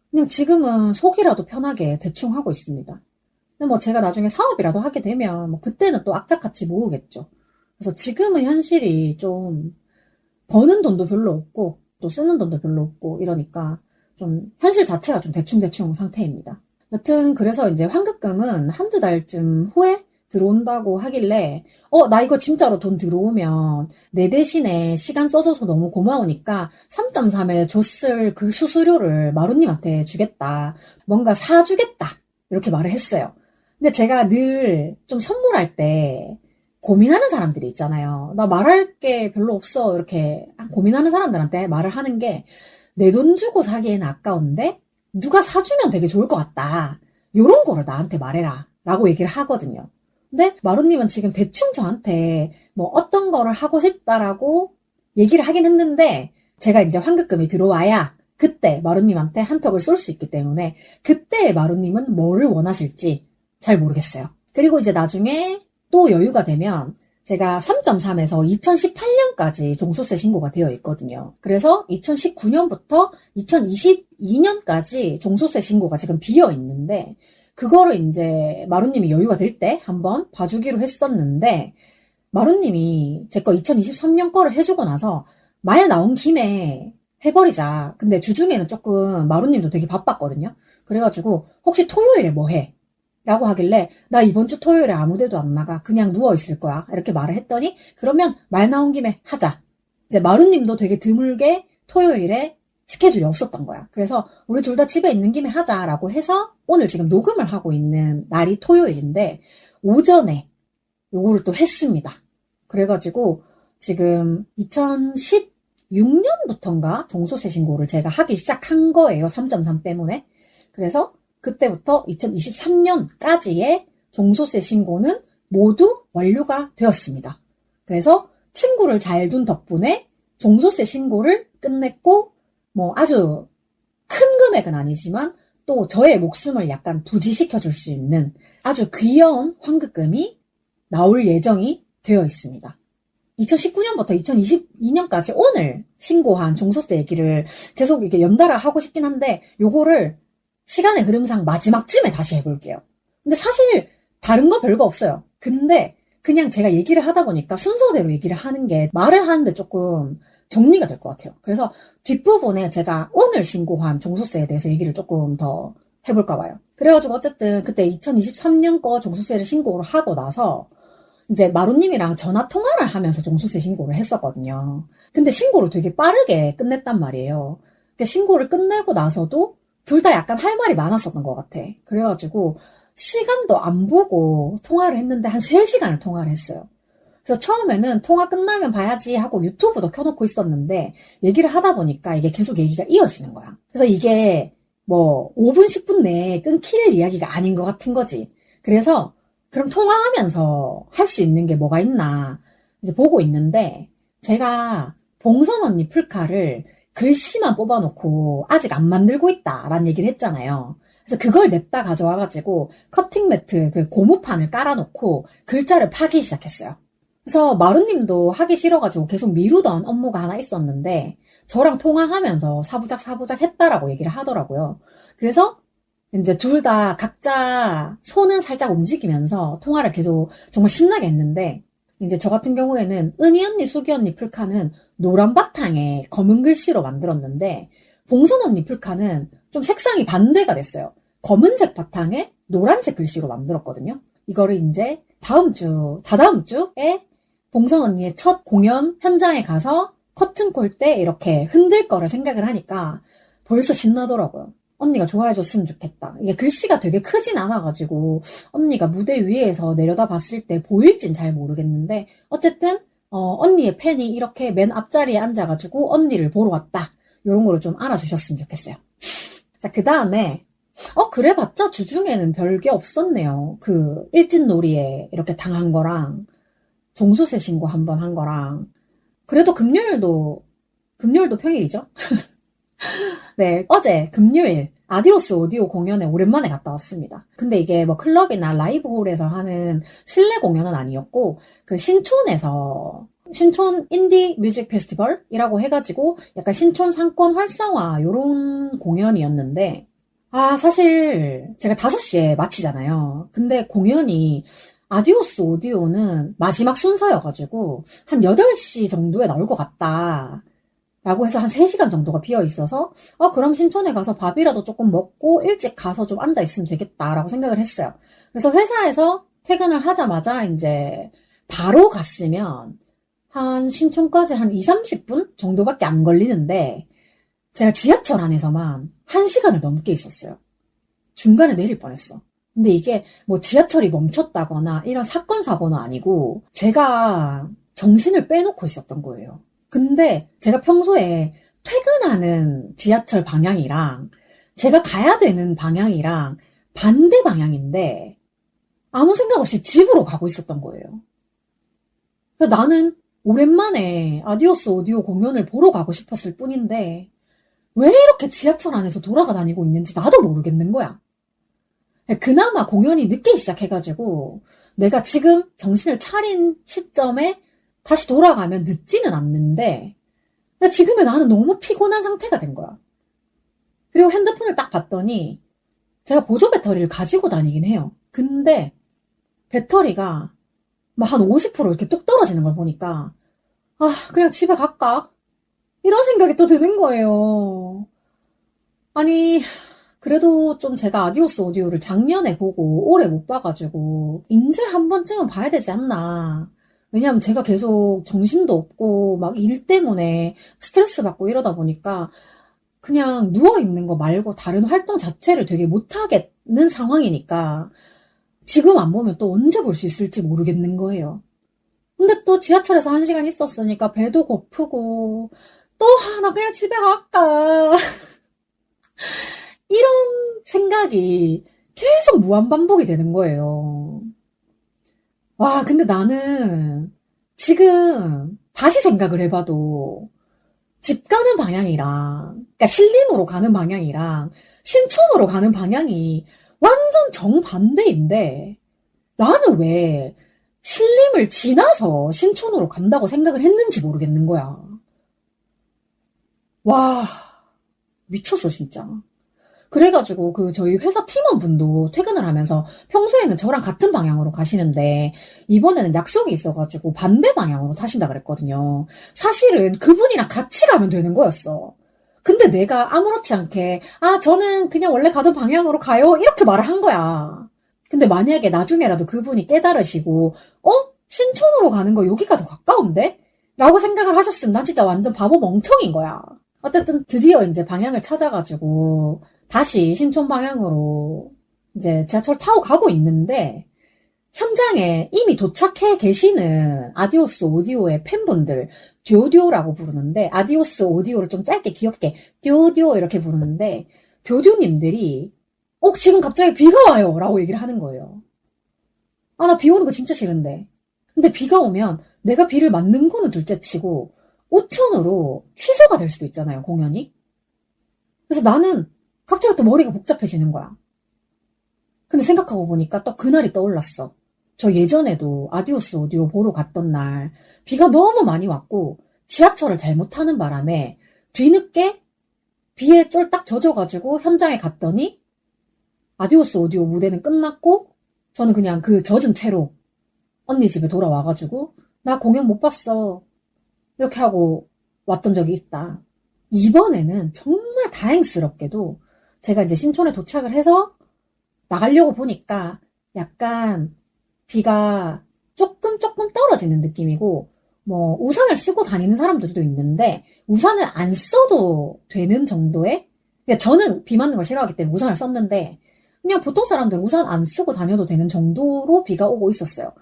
그냥 지금은 속이라도 편하게 대충 하고 있습니다. 근데 뭐 제가 나중에 사업이라도 하게 되면 뭐 그때는 또 악착같이 모으겠죠. 그래서 지금은 현실이 좀 버는 돈도 별로 없고 또 쓰는 돈도 별로 없고 이러니까 좀 현실 자체가 좀 대충대충 상태입니다. 여튼 그래서 이제 환급금은 한두 달쯤 후에 들어온다고 하길래 나 이거 진짜로 돈 들어오면 내 대신에 시간 써줘서 너무 고마우니까 3.3에 줬을 그 수수료를 마루님한테 주겠다. 뭔가 사주겠다. 이렇게 말을 했어요. 근데 제가 늘 좀 선물할 때 고민하는 사람들이 있잖아요. 나 말할 게 별로 없어. 이렇게 고민하는 사람들한테 말을 하는 게, 내 돈 주고 사기에는 아까운데 누가 사주면 되게 좋을 것 같다. 요런 거를 나한테 말해라. 라고 얘기를 하거든요. 근데 마루님은 지금 대충 저한테 뭐 어떤 거를 하고 싶다라고 얘기를 하긴 했는데, 제가 이제 환급금이 들어와야 그때 마루님한테 한턱을 쏠 수 있기 때문에 그때 마루님은 뭐를 원하실지 잘 모르겠어요. 그리고 이제 나중에 또 여유가 되면 제가 3.3에서 2018년까지 종소세 신고가 되어 있거든요. 그래서 2019년부터 2022년까지 종소세 신고가 지금 비어 있는데, 그거를 이제 마루님이 여유가 될 때 한번 봐주기로 했었는데, 마루님이 제 거 2023년 거를 해주고 나서 말 나온 김에 해버리자. 근데 주중에는 조금 마루님도 되게 바빴거든요. 그래가지고 혹시 토요일에 뭐 해? 라고 하길래 나 이번 주 토요일에 아무 데도 안 나가. 그냥 누워있을 거야. 이렇게 말을 했더니 그러면 말 나온 김에 하자. 이제 마루님도 되게 드물게 토요일에 스케줄이 없었던 거야. 그래서 우리 둘 다 집에 있는 김에 하자라고 해서 오늘 지금 녹음을 하고 있는 날이 토요일인데 오전에 요거를 또 했습니다. 그래가지고 지금 2016년부터인가 종소세 신고를 제가 하기 시작한 거예요. 3.3 때문에. 그래서 그때부터 2023년까지의 종소세 신고는 모두 완료가 되었습니다. 그래서 친구를 잘 둔 덕분에 종소세 신고를 끝냈고, 뭐 아주 큰 금액은 아니지만 또 저의 목숨을 약간 부지시켜 줄 수 있는 아주 귀여운 환급금이 나올 예정이 되어 있습니다. 2019년부터 2022년까지 오늘 신고한 종소세 얘기를 계속 이렇게 연달아 하고 싶긴 한데, 요거를 시간의 흐름상 마지막쯤에 다시 해볼게요. 근데 사실 다른 거 별거 없어요. 근데 그냥 제가 얘기를 하다 보니까 순서대로 얘기를 하는 게 말을 하는데 조금 정리가 될 것 같아요. 그래서 뒷부분에 제가 오늘 신고한 종소세에 대해서 얘기를 조금 더 해볼까 봐요. 그래가지고 어쨌든 그때 2023년 거 종소세를 신고를 하고 나서 이제 마루님이랑 전화 통화를 하면서 종소세 신고를 했었거든요. 근데 신고를 되게 빠르게 끝냈단 말이에요. 그러니까 신고를 끝내고 나서도 둘 다 약간 할 말이 많았었던 것 같아. 그래가지고 시간도 안 보고 통화를 했는데 한 3시간을 통화를 했어요. 그래서 처음에는 통화 끝나면 봐야지 하고 유튜브도 켜놓고 있었는데 얘기를 하다 보니까 이게 계속 얘기가 이어지는 거야. 그래서 이게 뭐 5분, 10분 내에 끊길 이야기가 아닌 것 같은 거지. 그래서 그럼 통화하면서 할 수 있는 게 뭐가 있나 이제 보고 있는데 제가 봉선 언니 풀카를 글씨만 뽑아놓고 아직 안 만들고 있다라는 얘기를 했잖아요. 그래서 그걸 냅다 가져와가지고 커팅 매트 그 고무판을 깔아놓고 글자를 파기 시작했어요. 그래서 마루님도 하기 싫어가지고 계속 미루던 업무가 하나 있었는데 저랑 통화하면서 사부작 했다라고 얘기를 하더라고요. 그래서 이제 둘 다 각자 손은 살짝 움직이면서 통화를 계속 정말 신나게 했는데 이제 저 같은 경우에는 은희 언니, 수기 언니 풀카는 노란 바탕에 검은 글씨로 만들었는데 봉선 언니 풀카는 좀 색상이 반대가 됐어요. 검은색 바탕에 노란색 글씨로 만들었거든요. 이거를 이제 다다음 주에 봉선 언니의 첫 공연 현장에 가서 커튼콜 때 이렇게 흔들 거를 생각을 하니까 벌써 신나더라고요. 언니가 좋아해줬으면 좋겠다. 이게 글씨가 되게 크진 않아가지고 언니가 무대 위에서 내려다 봤을 때 보일진 잘 모르겠는데 어쨌든 언니의 팬이 이렇게 맨 앞자리에 앉아가지고 언니를 보러 왔다. 이런 거를 좀 알아주셨으면 좋겠어요. 자, 그 다음에 그래봤자 주중에는 별게 없었네요. 그 일진놀이에 이렇게 당한 거랑 종소세 신고 한번 한 거랑 그래도 금요일도 평일이죠? 네, 어제 금요일 아디오스 오디오 공연에 오랜만에 갔다 왔습니다. 근데 이게 뭐 클럽이나 라이브홀에서 하는 실내 공연은 아니었고 그 신촌에서 신촌 인디 뮤직 페스티벌이라고 해가지고 약간 신촌 상권 활성화 요런 공연이었는데 사실 제가 5시에 마치잖아요. 근데 공연이 아디오스 오디오는 마지막 순서여가지고 한 8시 정도에 나올 것 같다. 라고 해서 한 3시간 정도가 비어 있어서 그럼 신촌에 가서 밥이라도 조금 먹고 일찍 가서 좀 앉아있으면 되겠다라고 생각을 했어요. 그래서 회사에서 퇴근을 하자마자 이제 바로 갔으면 한 신촌까지 한 2, 30분 정도밖에 안 걸리는데 제가 지하철 안에서만 1시간을 넘게 있었어요. 중간에 내릴 뻔했어. 근데 이게 뭐 지하철이 멈췄다거나 이런 사건, 사고는 아니고 제가 정신을 빼놓고 있었던 거예요. 근데 제가 평소에 퇴근하는 지하철 방향이랑 제가 가야 되는 방향이랑 반대 방향인데 아무 생각 없이 집으로 가고 있었던 거예요. 그래서 나는 오랜만에 아디오스 오디오 공연을 보러 가고 싶었을 뿐인데 왜 이렇게 지하철 안에서 돌아가 다니고 있는지 나도 모르겠는 거야. 그나마 공연이 늦게 시작해가지고 내가 지금 정신을 차린 시점에 다시 돌아가면 늦지는 않는데 지금의 나는 너무 피곤한 상태가 된 거야. 그리고 핸드폰을 딱 봤더니 제가 보조 배터리를 가지고 다니긴 해요. 근데 배터리가 막 한 50% 이렇게 뚝 떨어지는 걸 보니까 그냥 집에 갈까? 이런 생각이 또 드는 거예요. 아니 그래도 좀 제가 아디오스 오디오를 작년에 보고 올해 못 봐가지고 이제 한 번쯤은 봐야 되지 않나. 왜냐하면 제가 계속 정신도 없고 막 일 때문에 스트레스 받고 이러다 보니까 그냥 누워있는 거 말고 다른 활동 자체를 되게 못하겠는 상황이니까 지금 안 보면 또 언제 볼 수 있을지 모르겠는 거예요. 근데 또 지하철에서 1시간 있었으니까 배도 고프고 또 나 그냥 집에 갈까 이런 생각이 계속 무한반복이 되는 거예요. 와, 근데 나는 지금 다시 생각을 해봐도 집 가는 방향이랑, 그러니까 신림으로 가는 방향이랑 신촌으로 가는 방향이 완전 정반대인데 나는 왜 신림을 지나서 신촌으로 간다고 생각을 했는지 모르겠는 거야. 와, 미쳤어, 진짜. 그래가지고 저희 회사 팀원분도 퇴근을 하면서 평소에는 저랑 같은 방향으로 가시는데 이번에는 약속이 있어가지고 반대 방향으로 타신다 그랬거든요. 사실은 그분이랑 같이 가면 되는 거였어. 근데 내가 아무렇지 않게 저는 그냥 원래 가던 방향으로 가요 이렇게 말을 한 거야. 근데 만약에 나중에라도 그분이 깨달으시고 신촌으로 가는 거 여기가 더 가까운데? 라고 생각을 하셨으면 난 진짜 완전 바보 멍청인 거야. 어쨌든 드디어 이제 방향을 찾아가지고 다시 신촌 방향으로 이제 지하철 타고 가고 있는데 현장에 이미 도착해 계시는 아디오스 오디오의 팬분들, 듀오듀오라고 부르는데 아디오스 오디오를 좀 짧게 귀엽게 듀오듀오 이렇게 부르는데 듀오듀오님들이 지금 갑자기 비가 와요 라고 얘기를 하는 거예요. 나 비 오는 거 진짜 싫은데. 근데 비가 오면 내가 비를 맞는 거는 둘째치고 오천으로 취소가 될 수도 있잖아요, 공연이. 그래서 나는 갑자기 또 머리가 복잡해지는 거야. 근데 생각하고 보니까 또 그날이 떠올랐어. 저 예전에도 아디오스 오디오 보러 갔던 날 비가 너무 많이 왔고 지하철을 잘못 타는 바람에 뒤늦게 비에 쫄딱 젖어가지고 현장에 갔더니 아디오스 오디오 무대는 끝났고 저는 그냥 그 젖은 채로 언니 집에 돌아와가지고 나 공연 못 봤어 이렇게 하고 왔던 적이 있다. 이번에는 정말 다행스럽게도 제가 이제 신촌에 도착을 해서 나가려고 보니까 약간 비가 조금 떨어지는 느낌이고 뭐 우산을 쓰고 다니는 사람들도 있는데 우산을 안 써도 되는 정도의, 그러니까 저는 비 맞는 걸 싫어하기 때문에 우산을 썼는데 그냥 보통 사람들은 우산 안 쓰고 다녀도 되는 정도로 비가 오고 있었어요.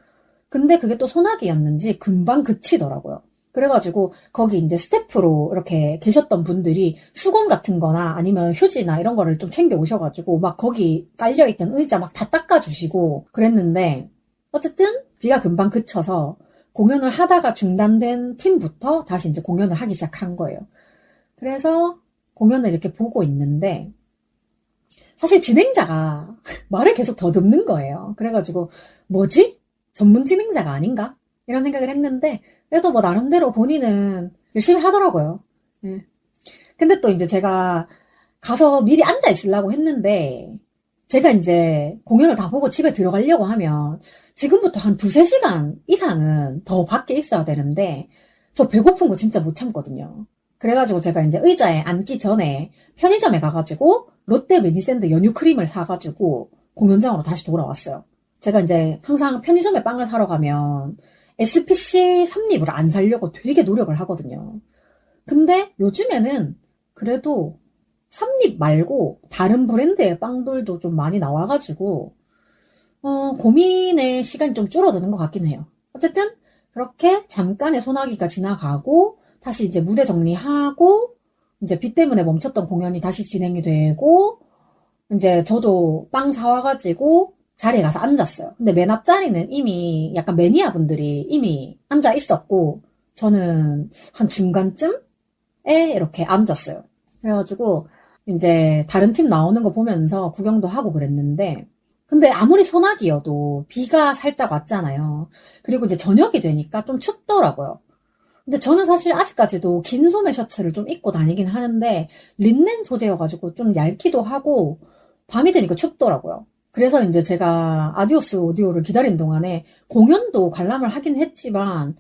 근데 그게 또 소나기였는지 금방 그치더라고요. 그래가지고 거기 이제 스태프로 이렇게 계셨던 분들이 수건 같은 거나 아니면 휴지나 이런 거를 좀 챙겨 오셔가지고 막 거기 깔려있던 의자 막 다 닦아주시고 그랬는데 어쨌든 비가 금방 그쳐서 공연을 하다가 중단된 팀부터 다시 이제 공연을 하기 시작한 거예요. 그래서 공연을 이렇게 보고 있는데 사실 진행자가 말을 계속 더듬는 거예요. 그래가지고 뭐지? 전문 진행자가 아닌가? 이런 생각을 했는데 그래도 뭐 나름대로 본인은 열심히 하더라고요. 예. 근데 또 이제 제가 가서 미리 앉아 있으려고 했는데 제가 이제 공연을 다 보고 집에 들어가려고 하면 지금부터 한 2-3시간 이상은 더 밖에 있어야 되는데 저 배고픈 거 진짜 못 참거든요. 그래가지고 제가 이제 의자에 앉기 전에 편의점에 가가지고 롯데 메디샌드 연유 크림을 사가지고 공연장으로 다시 돌아왔어요. 제가 이제 항상 편의점에 빵을 사러 가면 SPC 3립을 안 사려고 되게 노력을 하거든요. 근데 요즘에는 그래도 3립 말고 다른 브랜드의 빵들도 좀 많이 나와가지고 고민의 시간이 좀 줄어드는 것 같긴 해요. 어쨌든 그렇게 잠깐의 소나기가 지나가고 다시 이제 무대 정리하고 이제 비 때문에 멈췄던 공연이 다시 진행이 되고 이제 저도 빵 사와가지고 자리에 가서 앉았어요. 근데 맨 앞자리는 이미 약간 매니아 분들이 이미 앉아 있었고 저는 한 중간쯤에 이렇게 앉았어요. 그래가지고 이제 다른 팀 나오는 거 보면서 구경도 하고 그랬는데 근데 아무리 소나기여도 비가 살짝 왔잖아요. 그리고 이제 저녁이 되니까 좀 춥더라고요. 근데 저는 사실 아직까지도 긴 소매 셔츠를 좀 입고 다니긴 하는데 린넨 소재여가지고 좀 얇기도 하고 밤이 되니까 춥더라고요. 그래서 이제 제가 아디오스 오디오를 기다린 동안에 공연도 관람을 하긴 했지만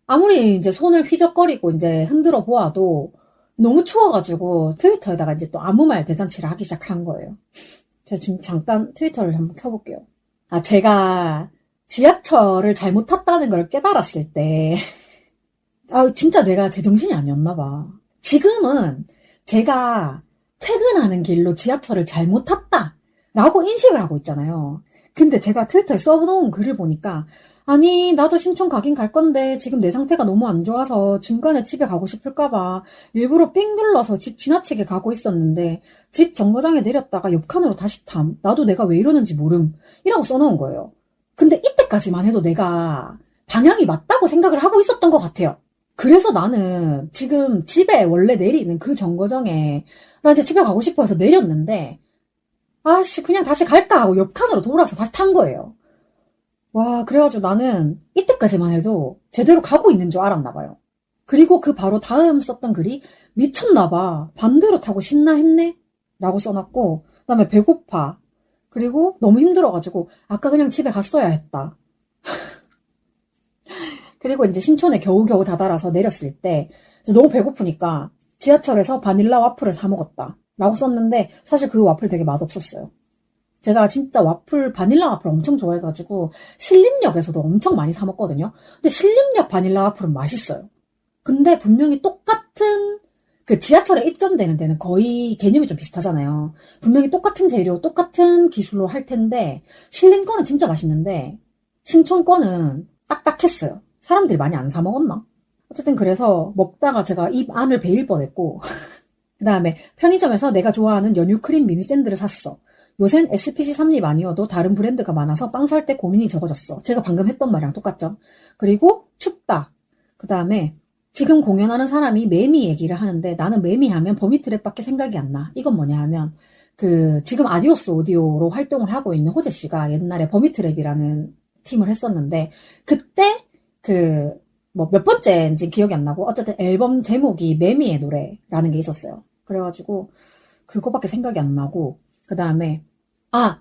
아무리 이제 손을 휘적거리고 이제 흔들어 보아도 너무 추워가지고 트위터에다가 이제 또 아무 말 대잔치를 하기 시작한 거예요. 제가 지금 잠깐 트위터를 한번 켜볼게요. 제가 지하철을 잘못 탔다는 걸 깨달았을 때 진짜 내가 제정신이 아니었나 봐. 지금은 제가 퇴근하는 길로 지하철을 잘못 탔다 라고 인식을 하고 있잖아요. 근데 제가 트위터에 써놓은 글을 보니까 아니 나도 신촌 가긴 갈 건데 지금 내 상태가 너무 안 좋아서 중간에 집에 가고 싶을까봐 일부러 삥 눌러서 집 지나치게 가고 있었는데 집 정거장에 내렸다가 옆칸으로 다시 탐. 나도 내가 왜 이러는지 모름. 이라고 써놓은 거예요. 근데 이때까지만 해도 내가 방향이 맞다고 생각을 하고 있었던 것 같아요. 그래서 나는 지금 집에 원래 내리는 그 정거장에 나 이제 집에 가고 싶어 해서 내렸는데 그냥 다시 갈까 하고 옆칸으로 돌아서 다시 탄 거예요. 와, 그래가지고 나는 이때까지만 해도 제대로 가고 있는 줄 알았나 봐요. 그리고 그 바로 다음 썼던 글이 미쳤나 봐. 반대로 타고 신나 했네? 라고 써놨고, 그 다음에 배고파. 그리고 너무 힘들어가지고, 아까 그냥 집에 갔어야 했다. 그리고 이제 신촌에 겨우겨우 다다라서 내렸을 때, 이제 너무 배고프니까 지하철에서 바닐라 와플을 사 먹었다. 라고 썼는데, 사실 그 와플 되게 맛없었어요. 제가 진짜 와플, 바닐라 와플 엄청 좋아해가지고, 신림역에서도 엄청 많이 사 먹거든요. 근데 신림역 바닐라 와플은 맛있어요. 근데 분명히 똑같은 그 지하철에 입점되는 데는 거의 개념이 좀 비슷하잖아요. 분명히 똑같은 재료, 똑같은 기술로 할 텐데 신림 거는 진짜 맛있는데 신촌 거는 딱딱했어요. 사람들이 많이 안 사 먹었나? 어쨌든 그래서 먹다가 제가 입 안을 베일 뻔했고 그 다음에 편의점에서 내가 좋아하는 연유 크림 미니 샌드를 샀어. 요샌 SPC 3립 아니어도 다른 브랜드가 많아서 빵 살 때 고민이 적어졌어. 제가 방금 했던 말이랑 똑같죠? 그리고 춥다. 그 다음에 지금 공연하는 사람이 매미 얘기를 하는데 나는 매미 하면 버미트랩밖에 생각이 안 나. 이건 뭐냐 하면 지금 아디오스 오디오로 활동을 하고 있는 호재 씨가 옛날에 버미트랩이라는 팀을 했었는데 그때 뭐 몇 번째인지 기억이 안 나고 어쨌든 앨범 제목이 매미의 노래라는 게 있었어요. 그래가지고 그거밖에 생각이 안 나고 그 다음에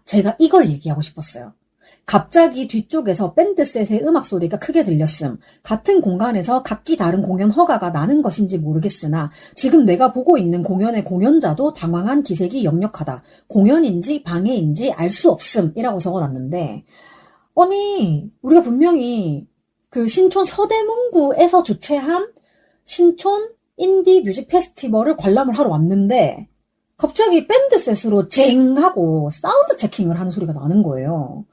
제가 이걸 얘기하고 싶었어요. 갑자기 뒤쪽에서 밴드셋의 음악 소리가 크게 들렸음. 같은 공간에서 각기 다른 공연 허가가 나는 것인지 모르겠으나 지금 내가 보고 있는 공연의 공연자도 당황한 기색이 역력하다. 공연인지 방해인지 알 수 없음 이라고 적어놨는데 아니 우리가 분명히 그 신촌 서대문구에서 주최한 신촌 인디 뮤직 페스티벌을 관람을 하러 왔는데 갑자기 밴드셋으로 쟁 하고 사운드 체킹을 하는 소리가 나는 거예요.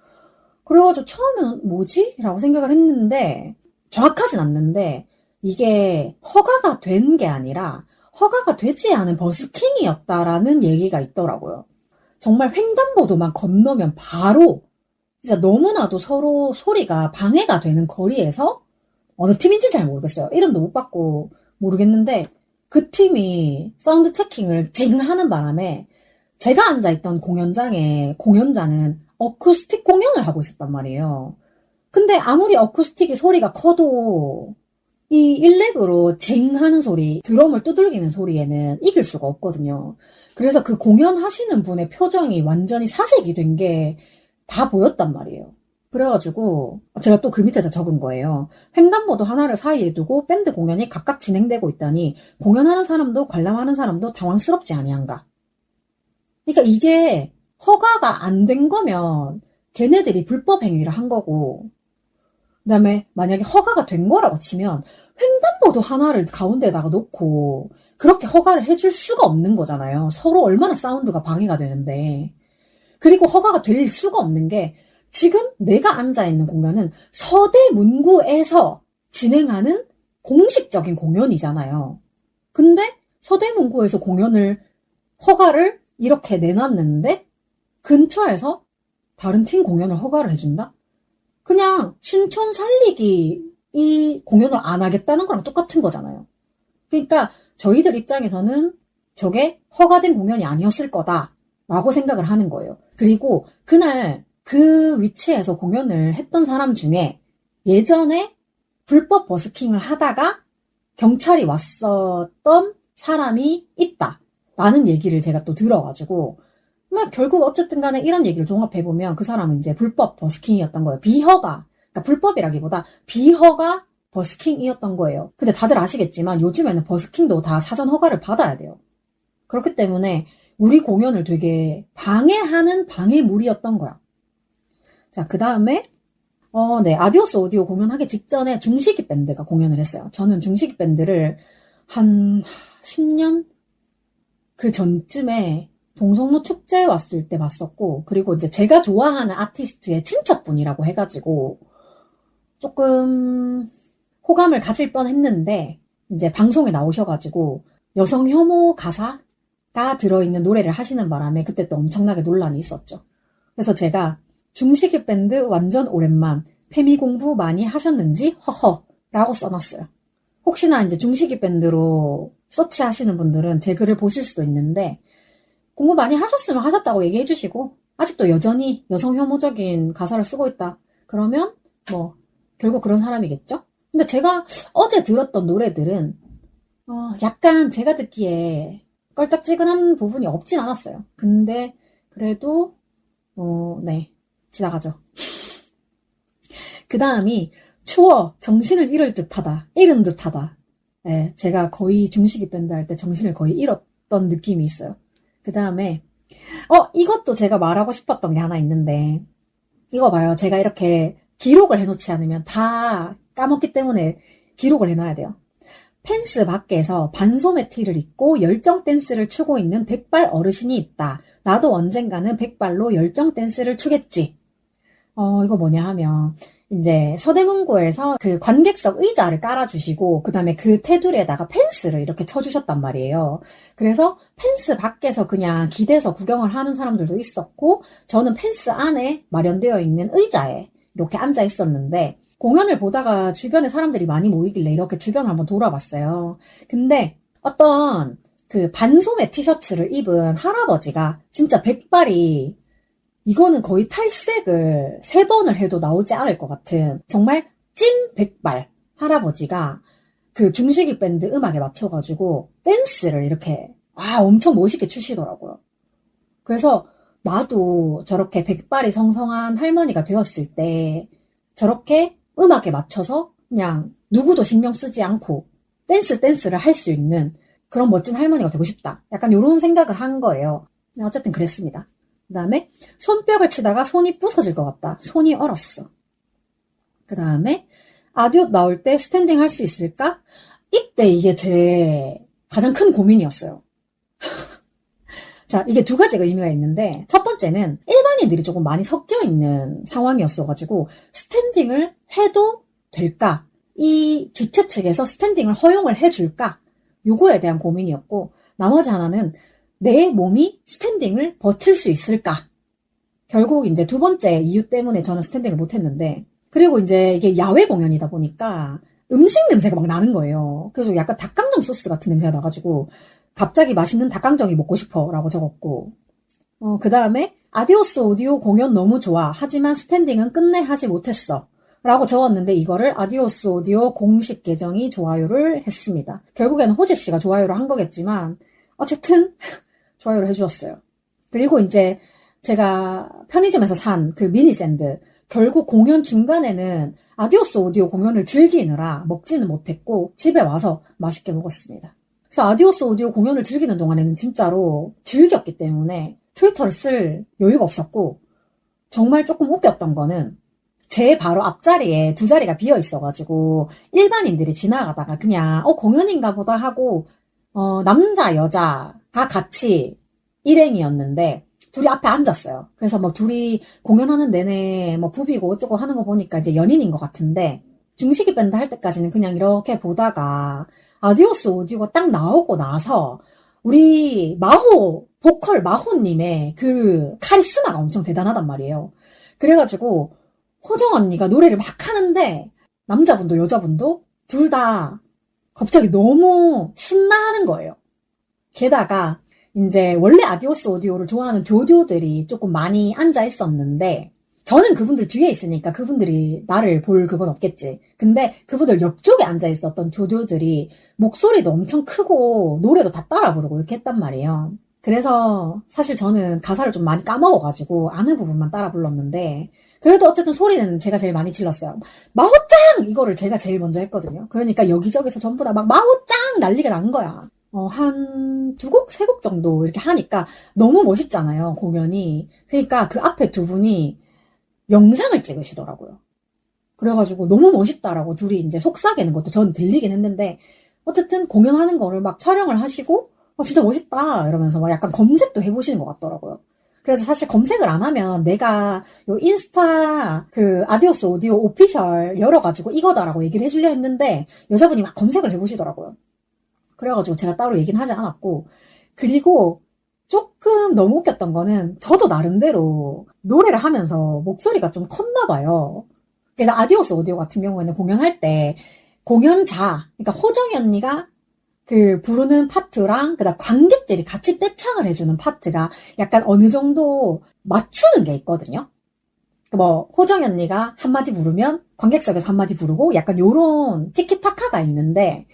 그래가지고 처음에는 뭐지? 라고 생각을 했는데 정확하진 않는데 이게 허가가 된 게 아니라 허가가 되지 않은 버스킹이었다라는 얘기가 있더라고요. 정말 횡단보도만 건너면 바로 진짜 너무나도 서로 소리가 방해가 되는 거리에서 어느 팀인지 잘 모르겠어요. 이름도 못 받고 모르겠는데 그 팀이 사운드 체킹을 징 하는 바람에 제가 앉아있던 공연장에 공연자는 어쿠스틱 공연을 하고 있었단 말이에요. 근데 아무리 어쿠스틱이 소리가 커도 이 일렉으로 징 하는 소리, 드럼을 두들기는 소리에는 이길 수가 없거든요. 그래서 그 공연하시는 분의 표정이 완전히 사색이 된 게 다 보였단 말이에요. 그래가지고 제가 또 그 밑에다 적은 거예요. 횡단보도 하나를 사이에 두고 밴드 공연이 각각 진행되고 있다니 공연하는 사람도 관람하는 사람도 당황스럽지 아니한가. 그러니까 이게 허가가 안 된 거면 걔네들이 불법 행위를 한 거고 그 다음에 만약에 허가가 된 거라고 치면 횡단보도 하나를 가운데다가 놓고 그렇게 허가를 해줄 수가 없는 거잖아요. 서로 얼마나 사운드가 방해가 되는데. 그리고 허가가 될 수가 없는 게 지금 내가 앉아있는 공연은 서대문구에서 진행하는 공식적인 공연이잖아요. 근데 서대문구에서 공연을 허가를 이렇게 내놨는데 근처에서 다른 팀 공연을 허가를 해준다? 그냥 신촌 살리기 이 공연을 안 하겠다는 거랑 똑같은 거잖아요. 그러니까 저희들 입장에서는 저게 허가된 공연이 아니었을 거다라고 생각을 하는 거예요. 그리고 그날 그 위치에서 공연을 했던 사람 중에 예전에 불법 버스킹을 하다가 경찰이 왔었던 사람이 있다라는 얘기를 제가 또 들어가지고 결국 어쨌든 간에 이런 얘기를 종합해보면 그 사람은 이제 불법 버스킹이었던 거예요. 비허가, 그러니까 불법이라기보다 비허가 버스킹이었던 거예요. 근데 다들 아시겠지만 요즘에는 버스킹도 다 사전 허가를 받아야 돼요. 그렇기 때문에 우리 공연을 되게 방해하는 방해물이었던 거야. 자, 그 다음에 네, 아디오스 오디오 공연하기 직전에 중식이 밴드가 공연을 했어요. 저는 중식이 밴드를 한 10년 그 전쯤에 동성로 축제에 왔을 때 봤었고, 그리고 이제 제가 좋아하는 아티스트의 친척분이라고 해가지고 조금 호감을 가질 뻔 했는데 이제 방송에 나오셔가지고 여성 혐오 가사가 들어있는 노래를 하시는 바람에 그때 또 엄청나게 논란이 있었죠. 그래서 제가 중식이 밴드 완전 오랜만, 페미 공부 많이 하셨는지 허허 라고 써놨어요. 혹시나 이제 중식이 밴드로 서치하시는 분들은 제 글을 보실 수도 있는데 공부 많이 하셨으면 하셨다고 얘기해 주시고 아직도 여전히 여성 혐오적인 가사를 쓰고 있다. 그러면 뭐 결국 그런 사람이겠죠? 근데 제가 어제 들었던 노래들은 약간 제가 듣기에 껄쩍지근한 부분이 없진 않았어요. 근데 그래도 네, 지나가죠. 그 다음이 추워, 정신을 잃은 듯하다. 네, 제가 거의 중식이 밴드 할 때 정신을 거의 잃었던 느낌이 있어요. 그 다음에 이것도 제가 말하고 싶었던 게 하나 있는데, 이거 봐요. 제가 이렇게 기록을 해놓지 않으면 다 까먹기 때문에 기록을 해놔야 돼요. 펜스 밖에서 반소매 티를 입고 열정 댄스를 추고 있는 백발 어르신이 있다. 나도 언젠가는 백발로 열정 댄스를 추겠지. 이거 뭐냐 하면, 이제 서대문구에서 그 관객석 의자를 깔아주시고, 그 다음에 그 테두리에다가 펜스를 이렇게 쳐주셨단 말이에요. 그래서 펜스 밖에서 그냥 기대서 구경을 하는 사람들도 있었고, 저는 펜스 안에 마련되어 있는 의자에 이렇게 앉아 있었는데, 공연을 보다가 주변에 사람들이 많이 모이길래 이렇게 주변을 한번 돌아봤어요. 근데 어떤 그 반소매 티셔츠를 입은 할아버지가 진짜 백발이, 이거는 거의 탈색을 3번을 해도 나오지 않을 것 같은 정말 찐 백발 할아버지가 그 중식이 밴드 음악에 맞춰가지고 댄스를 이렇게 엄청 멋있게 추시더라고요. 그래서 나도 저렇게 백발이 성성한 할머니가 되었을 때 저렇게 음악에 맞춰서 그냥 누구도 신경 쓰지 않고 댄스를 할 수 있는 그런 멋진 할머니가 되고 싶다. 약간 이런 생각을 한 거예요. 어쨌든 그랬습니다. 그 다음에 손뼉을 치다가 손이 부서질 것 같다. 손이 얼었어. 그 다음에 아디오 나올 때 스탠딩 할 수 있을까? 이때 이게 제 가장 큰 고민이었어요. 자, 이게 2가지가 의미가 있는데, 첫 번째는 일반인들이 조금 많이 섞여 있는 상황이었어가지고 스탠딩을 해도 될까? 이 주최 측에서 스탠딩을 허용을 해줄까? 요거에 대한 고민이었고, 나머지 하나는 내 몸이 스탠딩을 버틸 수 있을까? 결국 이제 2번째 이유 때문에 저는 스탠딩을 못했는데, 그리고 이제 이게 야외 공연이다 보니까 음식 냄새가 막 나는 거예요. 그래서 약간 닭강정 소스 같은 냄새가 나가지고 갑자기 맛있는 닭강정이 먹고 싶어 라고 적었고, 그 다음에 아디오스 오디오 공연 너무 좋아. 하지만 스탠딩은 끝내 하지 못했어 라고 적었는데, 이거를 아디오스 오디오 공식 계정이 좋아요를 했습니다. 결국에는 호재씨가 좋아요를 한 거겠지만 어쨌든 좋아요를 해주셨어요. 그리고 이제 제가 편의점에서 산 그 미니 샌드, 결국 공연 중간에는 아디오스 오디오 공연을 즐기느라 먹지는 못했고 집에 와서 맛있게 먹었습니다. 그래서 아디오스 오디오 공연을 즐기는 동안에는 진짜로 즐겼기 때문에 트위터를 쓸 여유가 없었고, 정말 조금 웃겼던 거는 제 바로 앞자리에 2자리가 비어 있어가지고 일반인들이 지나가다가 그냥 공연인가 보다 하고 남자 여자 다 같이 일행이었는데 둘이 앞에 앉았어요. 그래서 뭐 둘이 공연하는 내내 뭐 부비고 어쩌고 하는 거 보니까 이제 연인인 것 같은데, 중식이 밴드 할 때까지는 그냥 이렇게 보다가 아디오스 오디오가 딱 나오고 나서 우리 보컬 마호님의 그 카리스마가 엄청 대단하단 말이에요. 그래가지고 호정 언니가 노래를 막 하는데 남자분도 여자분도 둘 다 갑자기 너무 신나하는 거예요. 게다가 이제 원래 아디오스 오디오를 좋아하는 교교들이 조금 많이 앉아 있었는데, 저는 그분들 뒤에 있으니까 그분들이 나를 볼 그건 없겠지. 근데 그분들 옆쪽에 앉아 있었던 교교들이 목소리도 엄청 크고 노래도 다 따라 부르고 이렇게 했단 말이에요. 그래서 사실 저는 가사를 좀 많이 까먹어가지고 아는 부분만 따라 불렀는데, 그래도 어쨌든 소리는 제가 제일 많이 질렀어요. 마호짱! 이거를 제가 제일 먼저 했거든요. 그러니까 여기저기서 전부 다 막 마호짱! 난리가 난 거야. 한 2곡, 3곡 정도 이렇게 하니까 너무 멋있잖아요, 공연이. 그러니까 그 앞에 2분이 영상을 찍으시더라고요. 그래가지고 너무 멋있다라고 둘이 이제 속삭이는 것도 저는 들리긴 했는데, 어쨌든 공연하는 거를 막 촬영을 하시고 진짜 멋있다 이러면서 막 약간 검색도 해보시는 것 같더라고요. 그래서 사실 검색을 안 하면 내가 요 인스타 그 아디오스 오디오 오피셜 열어가지고 이거다라고 얘기를 해주려 했는데 여자분이 막 검색을 해보시더라고요. 그래가지고 제가 따로 얘기는 하지 않았고, 그리고 조금 너무 웃겼던 거는 저도 나름대로 노래를 하면서 목소리가 좀 컸나 봐요. 그래서 아디오스 오디오 같은 경우에는 공연할 때 그러니까 호정이 언니가 그 부르는 파트랑 그다음 관객들이 같이 떼창을 해주는 파트가 약간 어느 정도 맞추는 게 있거든요. 뭐 호정이 언니가 한마디 부르면 관객석에서 한마디 부르고 약간 요런 티키타카가 있는데,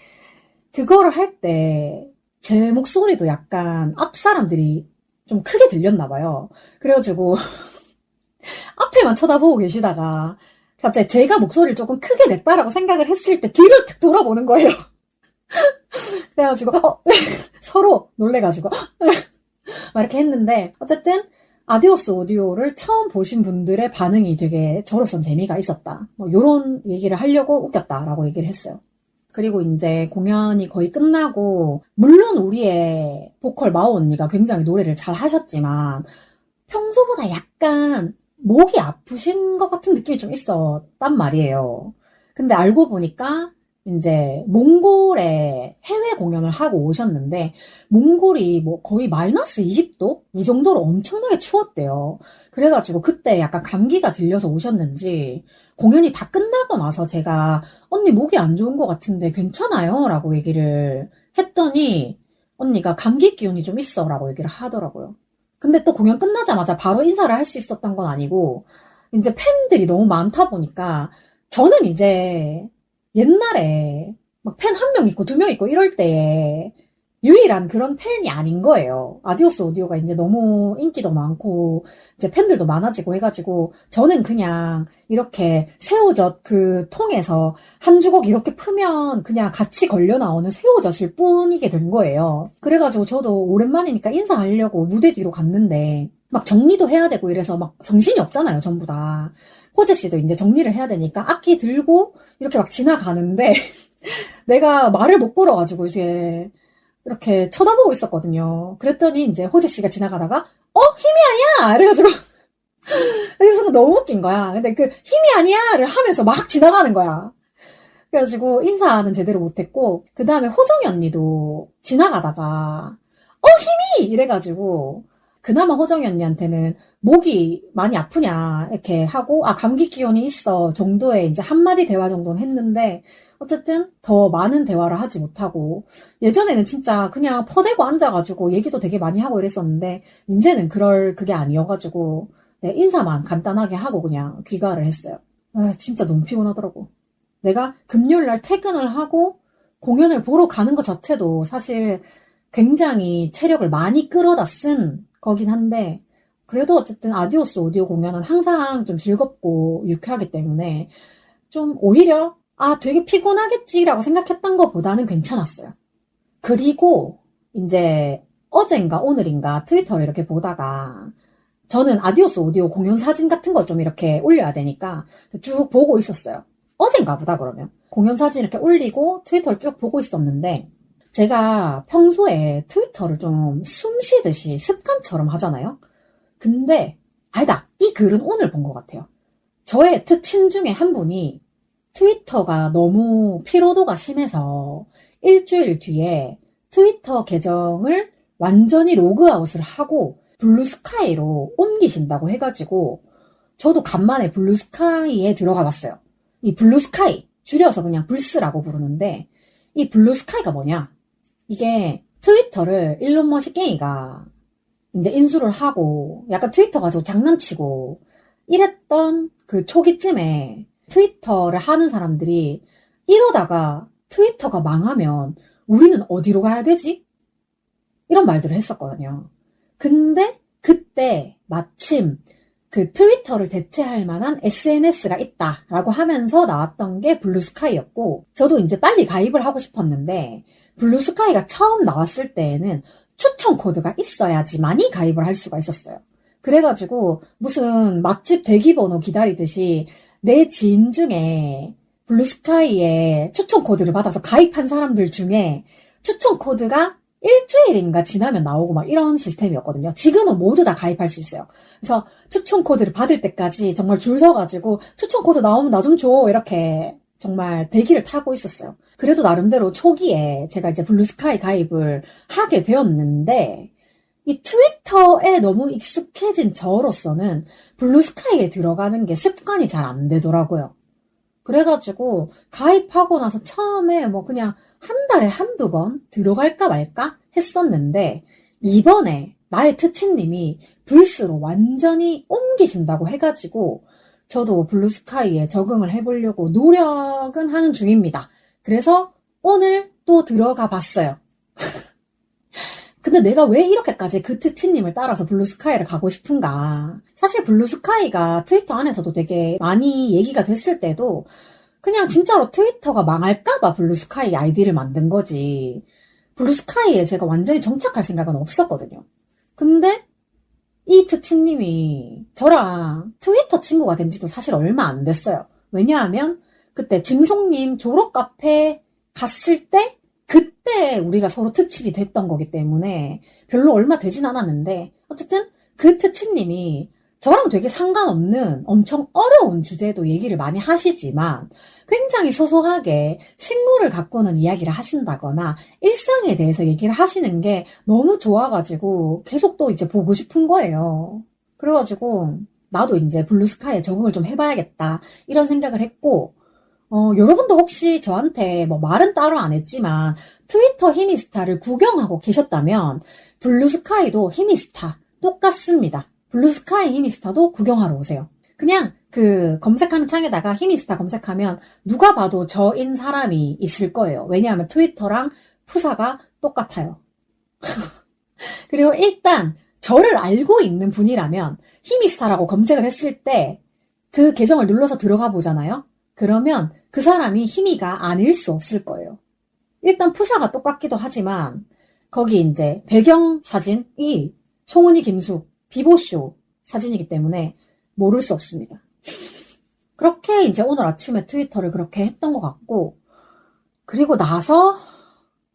그거를 할 때 제 목소리도 약간 앞 사람들이 좀 크게 들렸나 봐요. 그래가지고 앞에만 쳐다보고 계시다가 갑자기 제가 목소리를 조금 크게 냈다라고 생각을 했을 때 뒤를 탁 돌아보는 거예요. 그래가지고 서로 놀래가지고 막 이렇게 했는데 어쨌든 아디오스 오디오를 처음 보신 분들의 반응이 되게 저로선 재미가 있었다. 뭐 요런 얘기를 하려고 웃겼다라고 얘기를 했어요. 그리고 이제 공연이 거의 끝나고 물론 우리의 보컬 마오 언니가 굉장히 노래를 잘 하셨지만 평소보다 약간 목이 아프신 것 같은 느낌이 좀 있었단 말이에요. 근데 알고 보니까 이제 몽골에 해외 공연을 하고 오셨는데 몽골이 뭐 거의 마이너스 20도? 이 정도로 엄청나게 추웠대요. 그래가지고 그때 약간 감기가 들려서 오셨는지 공연이 다 끝나고 나서 제가 언니 목이 안 좋은 것 같은데 괜찮아요? 라고 얘기를 했더니 언니가 감기 기운이 좀 있어 라고 얘기를 하더라고요. 근데 또 공연 끝나자마자 바로 인사를 할 수 있었던 건 아니고 이제 팬들이 너무 많다 보니까 저는 이제 옛날에 막 팬 한 명 있고 두 명 있고 이럴 때에 유일한 그런 팬이 아닌 거예요. 아디오스 오디오가 이제 너무 인기도 많고 이제 팬들도 많아지고 해가지고 저는 그냥 이렇게 새우젓 그 통에서 한 주걱 이렇게 풀면 그냥 같이 걸려 나오는 새우젓일 뿐이게 된 거예요. 그래가지고 저도 오랜만이니까 인사하려고 무대 뒤로 갔는데 막 정리도 해야 되고 이래서 막 정신이 없잖아요, 전부 다. 호재 씨도 이제 정리를 해야 되니까 악기 들고 이렇게 막 지나가는데 내가 말을 못 걸어가지고 이제 이렇게 쳐다보고 있었거든요. 그랬더니 이제 호재 씨가 지나가다가 힘이 아니야! 이래가지고 그래서 너무 웃긴 거야. 근데 그 힘이 아니야를 하면서 막 지나가는 거야. 그래가지고 인사는 제대로 못했고 그 다음에 호정이 언니도 지나가다가 힘이! 이래가지고 그나마 호정이 언니한테는 목이 많이 아프냐 이렇게 하고 감기 기운이 있어 정도의 이제 한마디 대화 정도는 했는데 어쨌든 더 많은 대화를 하지 못하고 예전에는 진짜 그냥 퍼대고 앉아가지고 얘기도 되게 많이 하고 이랬었는데 이제는 그게 아니어가지고 네, 인사만 간단하게 하고 그냥 귀가를 했어요. 진짜 너무 피곤하더라고. 내가 금요일날 퇴근을 하고 공연을 보러 가는 것 자체도 사실 굉장히 체력을 많이 끌어다 쓴 거긴 한데 그래도 어쨌든 아디오스 오디오 공연은 항상 좀 즐겁고 유쾌하기 때문에 좀 오히려 되게 피곤하겠지라고 생각했던 것보다는 괜찮았어요. 그리고 이제 어젠가 오늘인가 트위터를 이렇게 보다가 저는 아디오스 오디오 공연 사진 같은 걸 좀 이렇게 올려야 되니까 쭉 보고 있었어요. 어젠가 보다 그러면 공연 사진 이렇게 올리고 트위터를 쭉 보고 있었는데 제가 평소에 트위터를 좀 숨 쉬듯이 습관처럼 하잖아요. 근데 아니다. 이 글은 오늘 본 것 같아요. 저의 특친 중에 한 분이 트위터가 너무 피로도가 심해서 일주일 뒤에 트위터 계정을 완전히 로그아웃을 하고 블루스카이로 옮기신다고 해가지고 저도 간만에 블루스카이에 들어가 봤어요. 이 블루스카이, 줄여서 그냥 불스라고 부르는데 이 블루스카이가 뭐냐? 이게 트위터를 일론 머스크가 이제 인수를 하고 약간 트위터 가지고 장난치고 이랬던 그 초기쯤에 트위터를 하는 사람들이 이러다가 트위터가 망하면 우리는 어디로 가야 되지? 이런 말들을 했었거든요. 근데 그때 마침 그 트위터를 대체할 만한 SNS가 있다라고 하면서 나왔던 게 블루스카이였고 저도 이제 빨리 가입을 하고 싶었는데 블루스카이가 처음 나왔을 때에는 추천 코드가 있어야지만이 가입을 할 수가 있었어요. 그래가지고 무슨 맛집 대기번호 기다리듯이 내 지인 중에 블루스카이에 추천 코드를 받아서 가입한 사람들 중에 추천 코드가 일주일인가 지나면 나오고 막 이런 시스템이었거든요. 지금은 모두 다 가입할 수 있어요. 그래서 추천 코드를 받을 때까지 정말 줄 서가지고 추천 코드 나오면 나 좀 줘 이렇게 정말 대기를 타고 있었어요. 그래도 나름대로 초기에 제가 이제 블루스카이 가입을 하게 되었는데 이 트위터에 너무 익숙해진 저로서는 블루스카이에 들어가는 게 습관이 잘 안 되더라고요. 그래가지고 가입하고 나서 처음에 뭐 그냥 한 달에 한두 번 들어갈까 말까 했었는데 이번에 나의 트치님이 불스로 완전히 옮기신다고 해가지고 저도 블루스카이에 적응을 해보려고 노력은 하는 중입니다. 그래서 오늘 또 들어가 봤어요. 근데 내가 왜 이렇게까지 그 트치님을 따라서 블루스카이를 가고 싶은가? 사실 블루스카이가 트위터 안에서도 되게 많이 얘기가 됐을 때도 그냥 진짜로 트위터가 망할까봐 블루스카이 아이디를 만든 거지. 블루스카이에 제가 완전히 정착할 생각은 없었거든요. 근데 이 트치님이 저랑 트위터 친구가 된 지도 사실 얼마 안 됐어요. 왜냐하면 그때 짐송님 졸업 카페 갔을 때 그때 우리가 서로 트칠이 됐던 거기 때문에 별로 얼마 되진 않았는데 어쨌든 그 트치님이 저랑 되게 상관없는 엄청 어려운 주제도 얘기를 많이 하시지만 굉장히 소소하게 식물을 가꾸는 이야기를 하신다거나 일상에 대해서 얘기를 하시는 게 너무 좋아가지고 계속 또 이제 보고 싶은 거예요. 그래가지고 나도 이제 블루스카이에 적응을 좀 해봐야겠다 이런 생각을 했고 여러분도 혹시 저한테 뭐 말은 따로 안 했지만 트위터 히미스타를 구경하고 계셨다면 블루스카이도 히미스타 똑같습니다. 블루스카이 히미스타도 구경하러 오세요. 그냥 그 검색하는 창에다가 히미스타 검색하면 누가 봐도 저인 사람이 있을 거예요. 왜냐하면 트위터랑 푸사가 똑같아요. 그리고 일단 저를 알고 있는 분이라면 히미스타라고 검색을 했을 때 그 계정을 눌러서 들어가 보잖아요. 그러면 그 사람이 히미가 아닐 수 없을 거예요. 일단 푸사가 똑같기도 하지만 거기 이제 배경 사진이 송은이 김숙 비보쇼 사진이기 때문에 모를 수 없습니다. 그렇게 이제 오늘 아침에 트위터를 그렇게 했던 것 같고 그리고 나서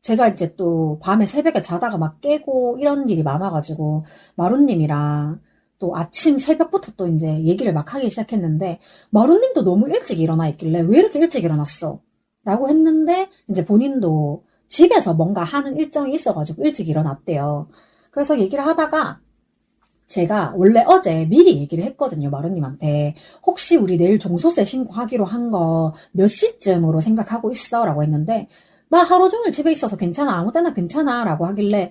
제가 이제 또 밤에 새벽에 자다가 막 깨고 이런 일이 많아가지고 마루님이랑 또 아침 새벽부터 또 이제 얘기를 막 하기 시작했는데 마루님도 너무 일찍 일어나 있길래 왜 이렇게 일찍 일어났어? 라고 했는데 이제 본인도 집에서 뭔가 하는 일정이 있어가지고 일찍 일어났대요. 그래서 얘기를 하다가 제가 원래 어제 미리 얘기를 했거든요, 마루님한테. 혹시 우리 내일 종소세 신고하기로 한 거 몇 시쯤으로 생각하고 있어? 라고 했는데 나 하루 종일 집에 있어서 괜찮아, 아무 때나 괜찮아 라고 하길래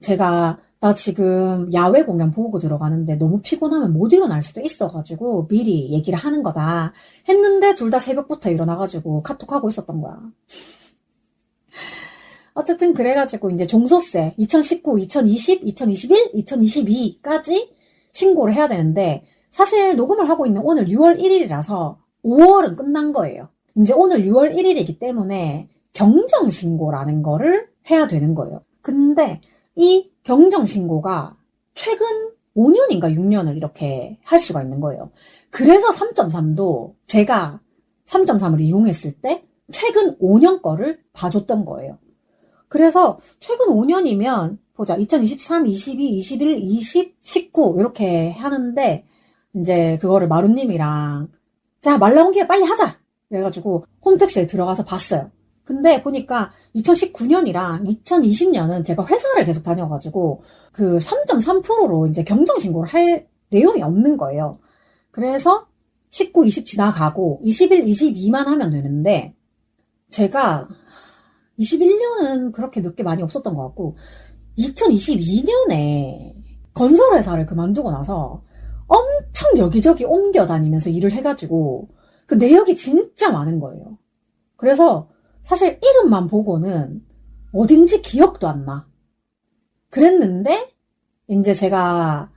제가 나 지금 야외 공연 보고 들어가는데 너무 피곤하면 못 일어날 수도 있어가지고 미리 얘기를 하는 거다 했는데 둘 다 새벽부터 일어나가지고 카톡하고 있었던 거야. 어쨌든 그래가지고 이제 종소세 2019, 2020, 2021, 2022까지 신고를 해야 되는데 사실 녹음을 하고 있는 오늘 6월 1일이라서 5월은 끝난 거예요. 이제 오늘 6월 1일이기 때문에 경정신고라는 거를 해야 되는 거예요. 근데 이 경정신고가 최근 5년인가 6년을 이렇게 할 수가 있는 거예요. 그래서 3.3도 제가 3.3을 이용했을 때 최근 5년 거를 봐줬던 거예요. 그래서 최근 5년이면 보자 2023, 22, 21, 20, 19 이렇게 하는데 이제 그거를 마루님이랑 자 말 나온 김에 빨리 하자 그래가지고 홈택스에 들어가서 봤어요. 근데 보니까 2019년이랑 2020년은 제가 회사를 계속 다녀가지고 그 3.3%로 이제 경정신고를 할 내용이 없는 거예요. 그래서 19, 20 지나가고 21, 22만 하면 되는데 제가 21년은 그렇게 몇 개 많이 없었던 것 같고 2022년에 건설회사를 그만두고 나서 엄청 여기저기 옮겨 다니면서 일을 해가지고 그 내역이 진짜 많은 거예요. 그래서 사실 이름만 보고는 어딘지 기억도 안 나. 그랬는데 이제 제가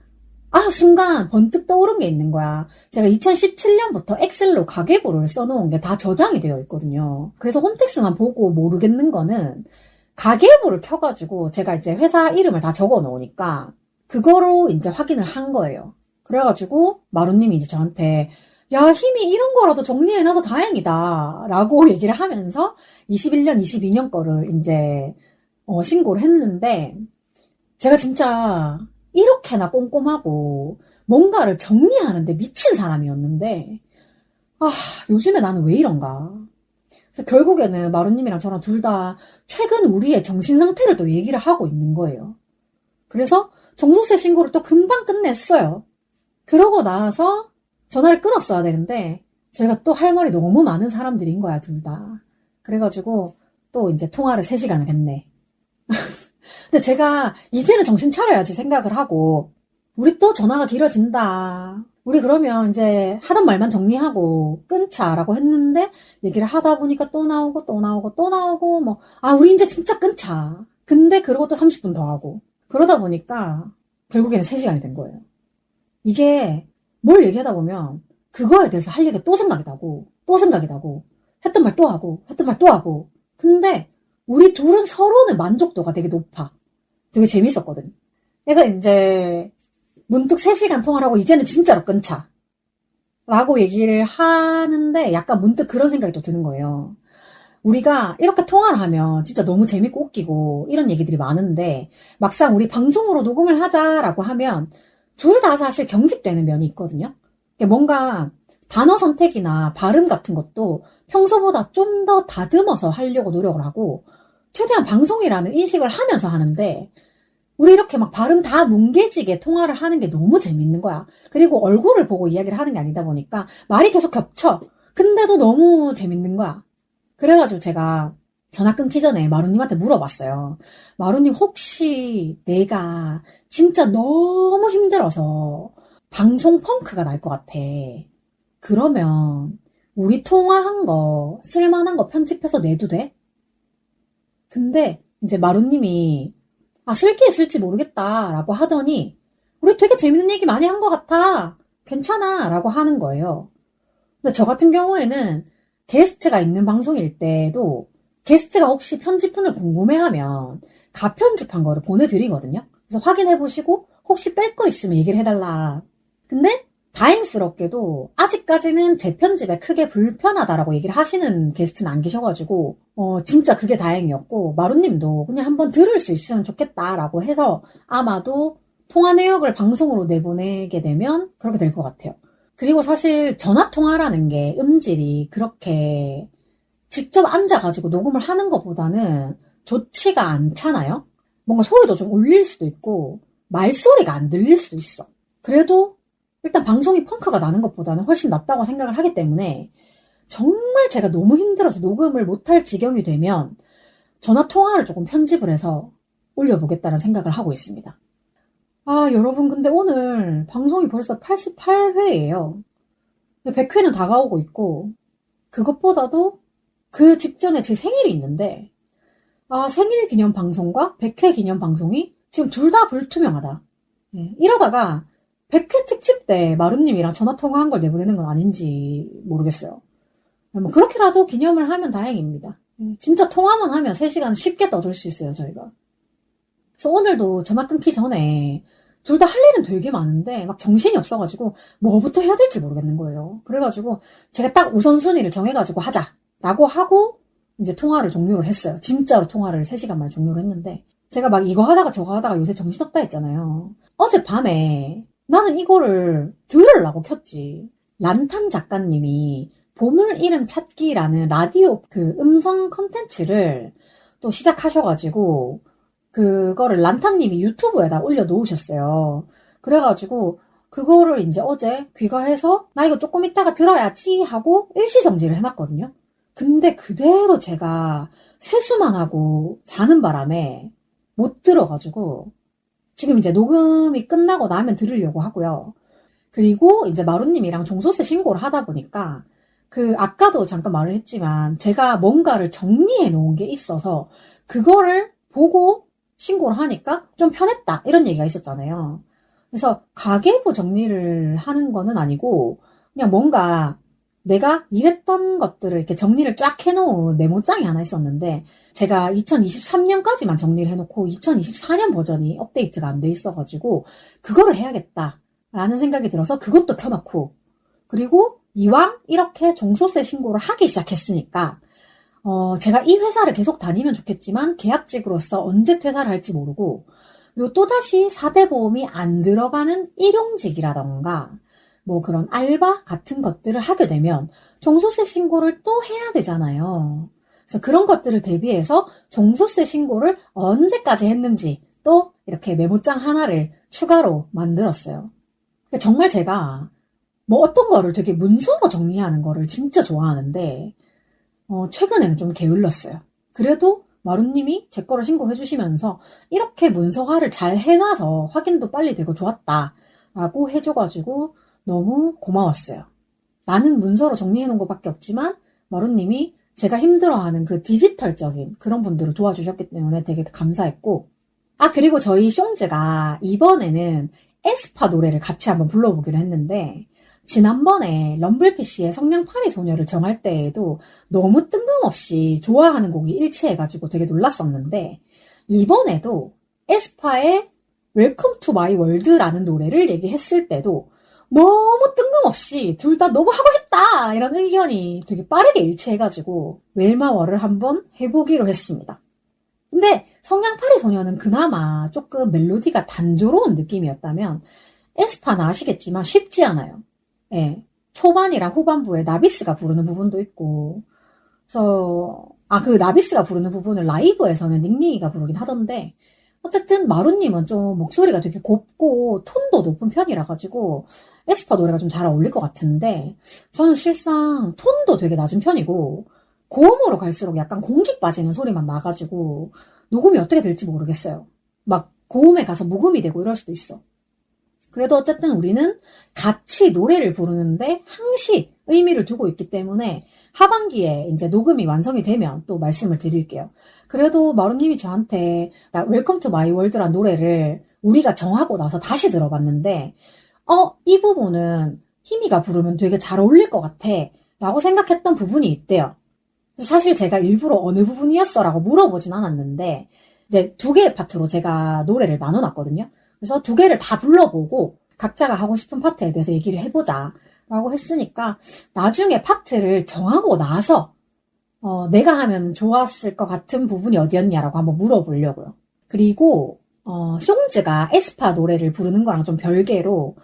순간 번뜩 떠오른 게 있는 거야. 제가 2017년부터 엑셀로 가계부를 써놓은 게 다 저장이 되어 있거든요. 그래서 홈택스만 보고 모르겠는 거는 가계부를 켜가지고 제가 이제 회사 이름을 다 적어 놓으니까 그거로 이제 확인을 한 거예요. 그래가지고 마루님이 이제 저한테 야, 힘이 이런 거라도 정리해놔서 다행이다 라고 얘기를 하면서 21년, 22년 거를 이제 신고를 했는데 제가 진짜 이렇게나 꼼꼼하고 뭔가를 정리하는데 미친 사람이었는데 요즘에 나는 왜 이런가. 그래서 결국에는 마루님이랑 저랑 둘 다 최근 우리의 정신 상태를 또 얘기를 하고 있는 거예요. 그래서 종소세 신고를 또 금방 끝냈어요. 그러고 나서 전화를 끊었어야 되는데 제가 또 할 말이 너무 많은 사람들인 거야, 둘 다. 그래가지고 또 이제 통화를 3시간을 했네. 근데 제가 이제는 정신 차려야지 생각을 하고 우리 또 전화가 길어진다. 우리 그러면 이제 하던 말만 정리하고 끊자라고 했는데 얘기를 하다 보니까 또 나오고 또 나오고 또 나오고 우리 이제 진짜 끊자. 근데 그러고 또 30분 더 하고 그러다 보니까 결국에는 3시간이 된 거예요. 이게 뭘 얘기하다 보면 그거에 대해서 할 얘기가 또 생각이 나고 또 생각이 나고 했던 말 또 하고 했던 말 또 하고. 근데 우리 둘은 서로는 만족도가 되게 높아. 되게 재밌었거든. 그래서 이제 문득 3시간 통화를 하고 이제는 진짜로 끊자 라고 얘기를 하는데 약간 문득 그런 생각이 또 드는 거예요. 우리가 이렇게 통화를 하면 진짜 너무 재밌고 웃기고 이런 얘기들이 많은데 막상 우리 방송으로 녹음을 하자라고 하면 둘 다 사실 경직되는 면이 있거든요. 뭔가 단어 선택이나 발음 같은 것도 평소보다 좀 더 다듬어서 하려고 노력을 하고 최대한 방송이라는 인식을 하면서 하는데 우리 이렇게 막 발음 다 뭉개지게 통화를 하는 게 너무 재밌는 거야. 그리고 얼굴을 보고 이야기를 하는 게 아니다 보니까 말이 계속 겹쳐. 근데도 너무 재밌는 거야. 그래가지고 제가 전화 끊기 전에 마루님한테 물어봤어요. 마루님 혹시 내가 진짜 너무 힘들어서 방송 펑크가 날 것 같아. 그러면 우리 통화한 거 쓸만한 거 편집해서 내도 돼? 근데 이제 마루님이 쓸게 쓸지 모르겠다 라고 하더니 우리 되게 재밌는 얘기 많이 한 것 같아. 괜찮아 라고 하는 거예요. 근데 저 같은 경우에는 게스트가 있는 방송일 때도 게스트가 혹시 편집본을 궁금해하면 가편집한 거를 보내드리거든요. 그래서 확인해보시고 혹시 뺄 거 있으면 얘기를 해달라. 근데 다행스럽게도 아직까지는 제 편집에 크게 불편하다라고 얘기를 하시는 게스트는 안 계셔가지고 진짜 그게 다행이었고 마루님도 그냥 한번 들을 수 있으면 좋겠다라고 해서 아마도 통화 내역을 방송으로 내보내게 되면 그렇게 될 것 같아요. 그리고 사실 전화통화라는 게 음질이 그렇게 직접 앉아가지고 녹음을 하는 것보다는 좋지가 않잖아요? 뭔가 소리도 좀 울릴 수도 있고 말소리가 안 들릴 수도 있어. 그래도 일단 방송이 펑크가 나는 것보다는 훨씬 낫다고 생각을 하기 때문에 정말 제가 너무 힘들어서 녹음을 못할 지경이 되면 전화통화를 조금 편집을 해서 올려보겠다는 생각을 하고 있습니다. 여러분 근데 오늘 방송이 벌써 88회예요. 100회는 다가오고 있고 그것보다도 그 직전에 제 생일이 있는데 생일 기념 방송과 100회 기념 방송이 지금 둘 다 불투명하다. 이러다가 100회 특집 때 마루님이랑 전화통화한 걸 내보내는 건 아닌지 모르겠어요. 뭐 그렇게라도 기념을 하면 다행입니다. 진짜 통화만 하면 3시간 쉽게 떠들 수 있어요, 저희가. 그래서 오늘도 전화 끊기 전에 둘 다 할 일은 되게 많은데 막 정신이 없어가지고 뭐부터 해야 될지 모르겠는 거예요. 그래가지고 제가 딱 우선순위를 정해가지고 하자라고 하고 이제 통화를 종료를 했어요. 진짜로 통화를 3시간 만에 종료를 했는데 제가 막 이거 하다가 저거 하다가 요새 정신없다 했잖아요. 어젯밤에 나는 이거를 들으려고 켰지. 란탄 작가님이 보물 이름 찾기라는 라디오 그 음성 컨텐츠를 또 시작하셔가지고 그거를 란탄님이 유튜브에다 올려놓으셨어요. 그래가지고 그거를 이제 어제 귀가해서 나 이거 조금 이따가 들어야지 하고 일시정지를 해놨거든요. 근데 그대로 제가 세수만 하고 자는 바람에 못 들어가지고 지금 이제 녹음이 끝나고 나면 들으려고 하고요. 그리고 이제 마루님이랑 종소세 신고를 하다 보니까 아까도 잠깐 말을 했지만 제가 뭔가를 정리해 놓은 게 있어서 그거를 보고 신고를 하니까 좀 편했다 이런 얘기가 있었잖아요. 그래서 가계부 정리를 하는 거는 아니고 그냥 뭔가 내가 일했던 것들을 이렇게 정리를 쫙 해놓은 메모장이 하나 있었는데 제가 2023년까지만 정리를 해놓고 2024년 버전이 업데이트가 안 돼 있어가지고 그거를 해야겠다라는 생각이 들어서 그것도 켜놓고 그리고 이왕 이렇게 종소세 신고를 하기 시작했으니까 제가 이 회사를 계속 다니면 좋겠지만 계약직으로서 언제 퇴사를 할지 모르고 그리고 또다시 4대 보험이 안 들어가는 일용직이라던가 뭐 그런 알바 같은 것들을 하게 되면 종소세 신고를 또 해야 되잖아요. 그래서 그런 것들을 대비해서 종소세 신고를 언제까지 했는지 또 이렇게 메모장 하나를 추가로 만들었어요. 정말 제가 뭐 어떤 거를 되게 문서로 정리하는 거를 진짜 좋아하는데 최근에는 좀 게을렀어요. 그래도 마루님이 제 거를 신고를 해주시면서 이렇게 문서화를 잘 해놔서 확인도 빨리 되고 좋았다라고 해줘가지고 너무 고마웠어요. 나는 문서로 정리해놓은 것밖에 없지만 마루님이 제가 힘들어하는 그 디지털적인 그런 분들을 도와주셨기 때문에 되게 감사했고 아, 그리고 저희 숑즈가 이번에는 에스파 노래를 같이 한번 불러보기로 했는데, 지난번에 럼블피쉬의 성냥팔이 소녀를 정할 때에도 너무 뜬금없이 좋아하는 곡이 일치해가지고 되게 놀랐었는데, 이번에도 에스파의 웰컴 투 마이 월드라는 노래를 얘기했을 때도 너무 뜬금없이 둘 다 너무 하고 싶다! 이런 의견이 되게 빠르게 일치해가지고 웰마워를 한번 해보기로 했습니다. 근데 성냥팔이 소녀는 그나마 조금 멜로디가 단조로운 느낌이었다면 에스파는 아시겠지만 쉽지 않아요. 예. 초반이랑 후반부에 나비스가 부르는 부분도 있고, 그래서 그 나비스가 부르는 부분을 라이브에서는 닉니가 부르긴 하던데, 어쨌든 마루님은 좀 목소리가 되게 곱고 톤도 높은 편이라 가지고 에스파 노래가 좀 잘 어울릴 것 같은데, 저는 실상 톤도 되게 낮은 편이고 고음으로 갈수록 약간 공기 빠지는 소리만 나가지고 녹음이 어떻게 될지 모르겠어요. 막 고음에 가서 무음이 되고 이럴 수도 있어. 그래도 어쨌든 우리는 같이 노래를 부르는데 항시 의미를 두고 있기 때문에 하반기에 이제 녹음이 완성이 되면 또 말씀을 드릴게요. 그래도 마루님이 저한테 웰컴 투 마이 월드란 노래를 우리가 정하고 나서 다시 들어봤는데 이 부분은 희미가 부르면 되게 잘 어울릴 것 같아 라고 생각했던 부분이 있대요. 사실 제가 일부러 어느 부분이었어 라고 물어보진 않았는데 이제 2개의 파트로 제가 노래를 나눠놨거든요. 그래서 2개를 다 불러보고 각자가 하고 싶은 파트에 대해서 얘기를 해보자 라고 했으니까 나중에 파트를 정하고 나서 내가 하면 좋았을 것 같은 부분이 어디였냐라고 한번 물어보려고요. 그리고 숑즈가 에스파 노래를 부르는 거랑 좀 별개로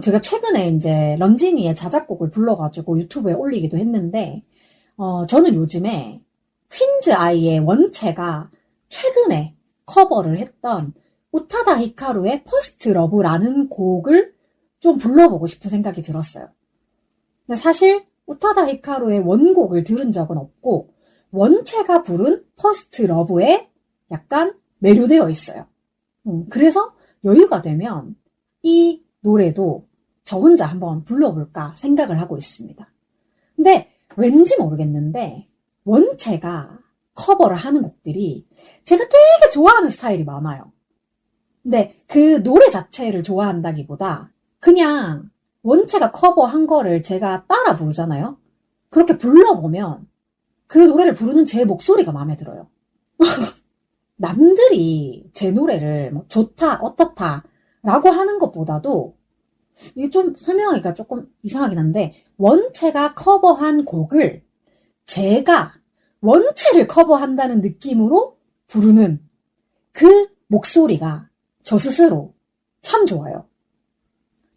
제가 최근에 이제 런진이의 자작곡을 불러가지고 유튜브에 올리기도 했는데 저는 요즘에 퀸즈 아이의 원체가 최근에 커버를 했던 우타다 히카루의 퍼스트 러브라는 곡을 좀 불러보고 싶은 생각이 들었어요. 근데 사실 우타다 히카루의 원곡을 들은 적은 없고 원체가 부른 퍼스트 러브에 약간 매료되어 있어요. 그래서 여유가 되면 이 노래도 저 혼자 한번 불러볼까 생각을 하고 있습니다. 근데 왠지 모르겠는데 원체가 커버를 하는 곡들이 제가 되게 좋아하는 스타일이 많아요. 근데 그 노래 자체를 좋아한다기보다 그냥 원체가 커버한 거를 제가 따라 부르잖아요. 그렇게 불러보면 그 노래를 부르는 제 목소리가 마음에 들어요. 남들이 제 노래를 뭐 좋다, 어떻다 라고 하는 것보다도 이게 좀 설명하기가 조금 이상하긴 한데 원체가 커버한 곡을 제가 원체를 커버한다는 느낌으로 부르는 그 목소리가 저 스스로 참 좋아요.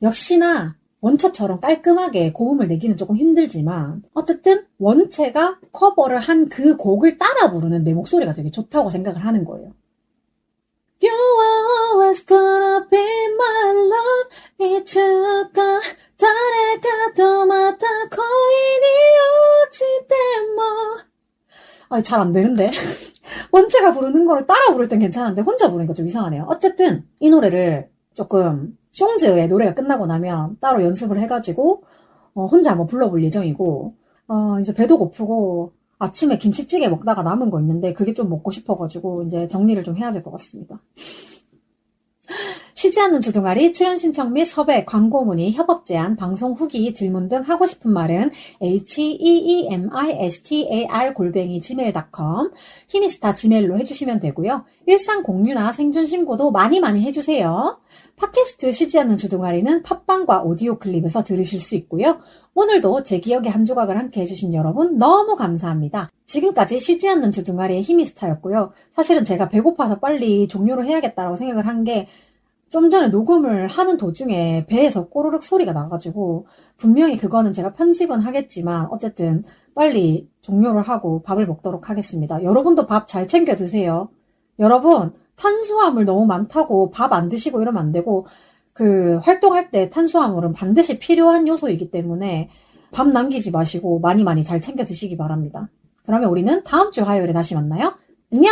역시나 원체처럼 깔끔하게 고음을 내기는 조금 힘들지만 어쨌든 원체가 커버를 한 그 곡을 따라 부르는 내 목소리가 되게 좋다고 생각을 하는 거예요. You are always gonna be my love. いつか誰かとまた恋に落ちても잘 안 되는데 원체가 부르는 거를 따라 부를 땐 괜찮은데 혼자 부르니까 좀 이상하네요. 어쨌든 이 노래를 조금 숑즈의 노래가 끝나고 나면 따로 연습을 해가지고 혼자 한번 불러볼 예정이고 이제 배도 고프고 아침에 김치찌개 먹다가 남은 거 있는데 그게 좀 먹고 싶어가지고 이제 정리를 좀 해야 될 것 같습니다. 쉬지 않는 주둥아리 출연 신청 및 섭외, 광고 문의, 협업 제안, 방송 후기, 질문 등 하고 싶은 말은 heemistar@gmail.com 히미스타 지메일로 해주시면 되고요. 일상 공유나 생존 신고도 많이 해주세요. 팟캐스트 쉬지 않는 주둥아리는 팟빵과 오디오 클립에서 들으실 수 있고요. 오늘도 제 기억의 한 조각을 함께 해주신 여러분 너무 감사합니다. 지금까지 쉬지 않는 주둥아리의 히미스타였고요. 사실은 제가 배고파서 빨리 종료를 해야겠다라고 생각을 한 게 좀 전에 녹음을 하는 도중에 배에서 꼬르륵 소리가 나가지고 분명히 그거는 제가 편집은 하겠지만 어쨌든 빨리 종료를 하고 밥을 먹도록 하겠습니다. 여러분도 밥 잘 챙겨 드세요. 여러분 탄수화물 너무 많다고 밥 안 드시고 이러면 안 되고 그 활동할 때 탄수화물은 반드시 필요한 요소이기 때문에 밥 남기지 마시고 많이 잘 챙겨 드시기 바랍니다. 그러면 우리는 다음 주 화요일에 다시 만나요. 안녕!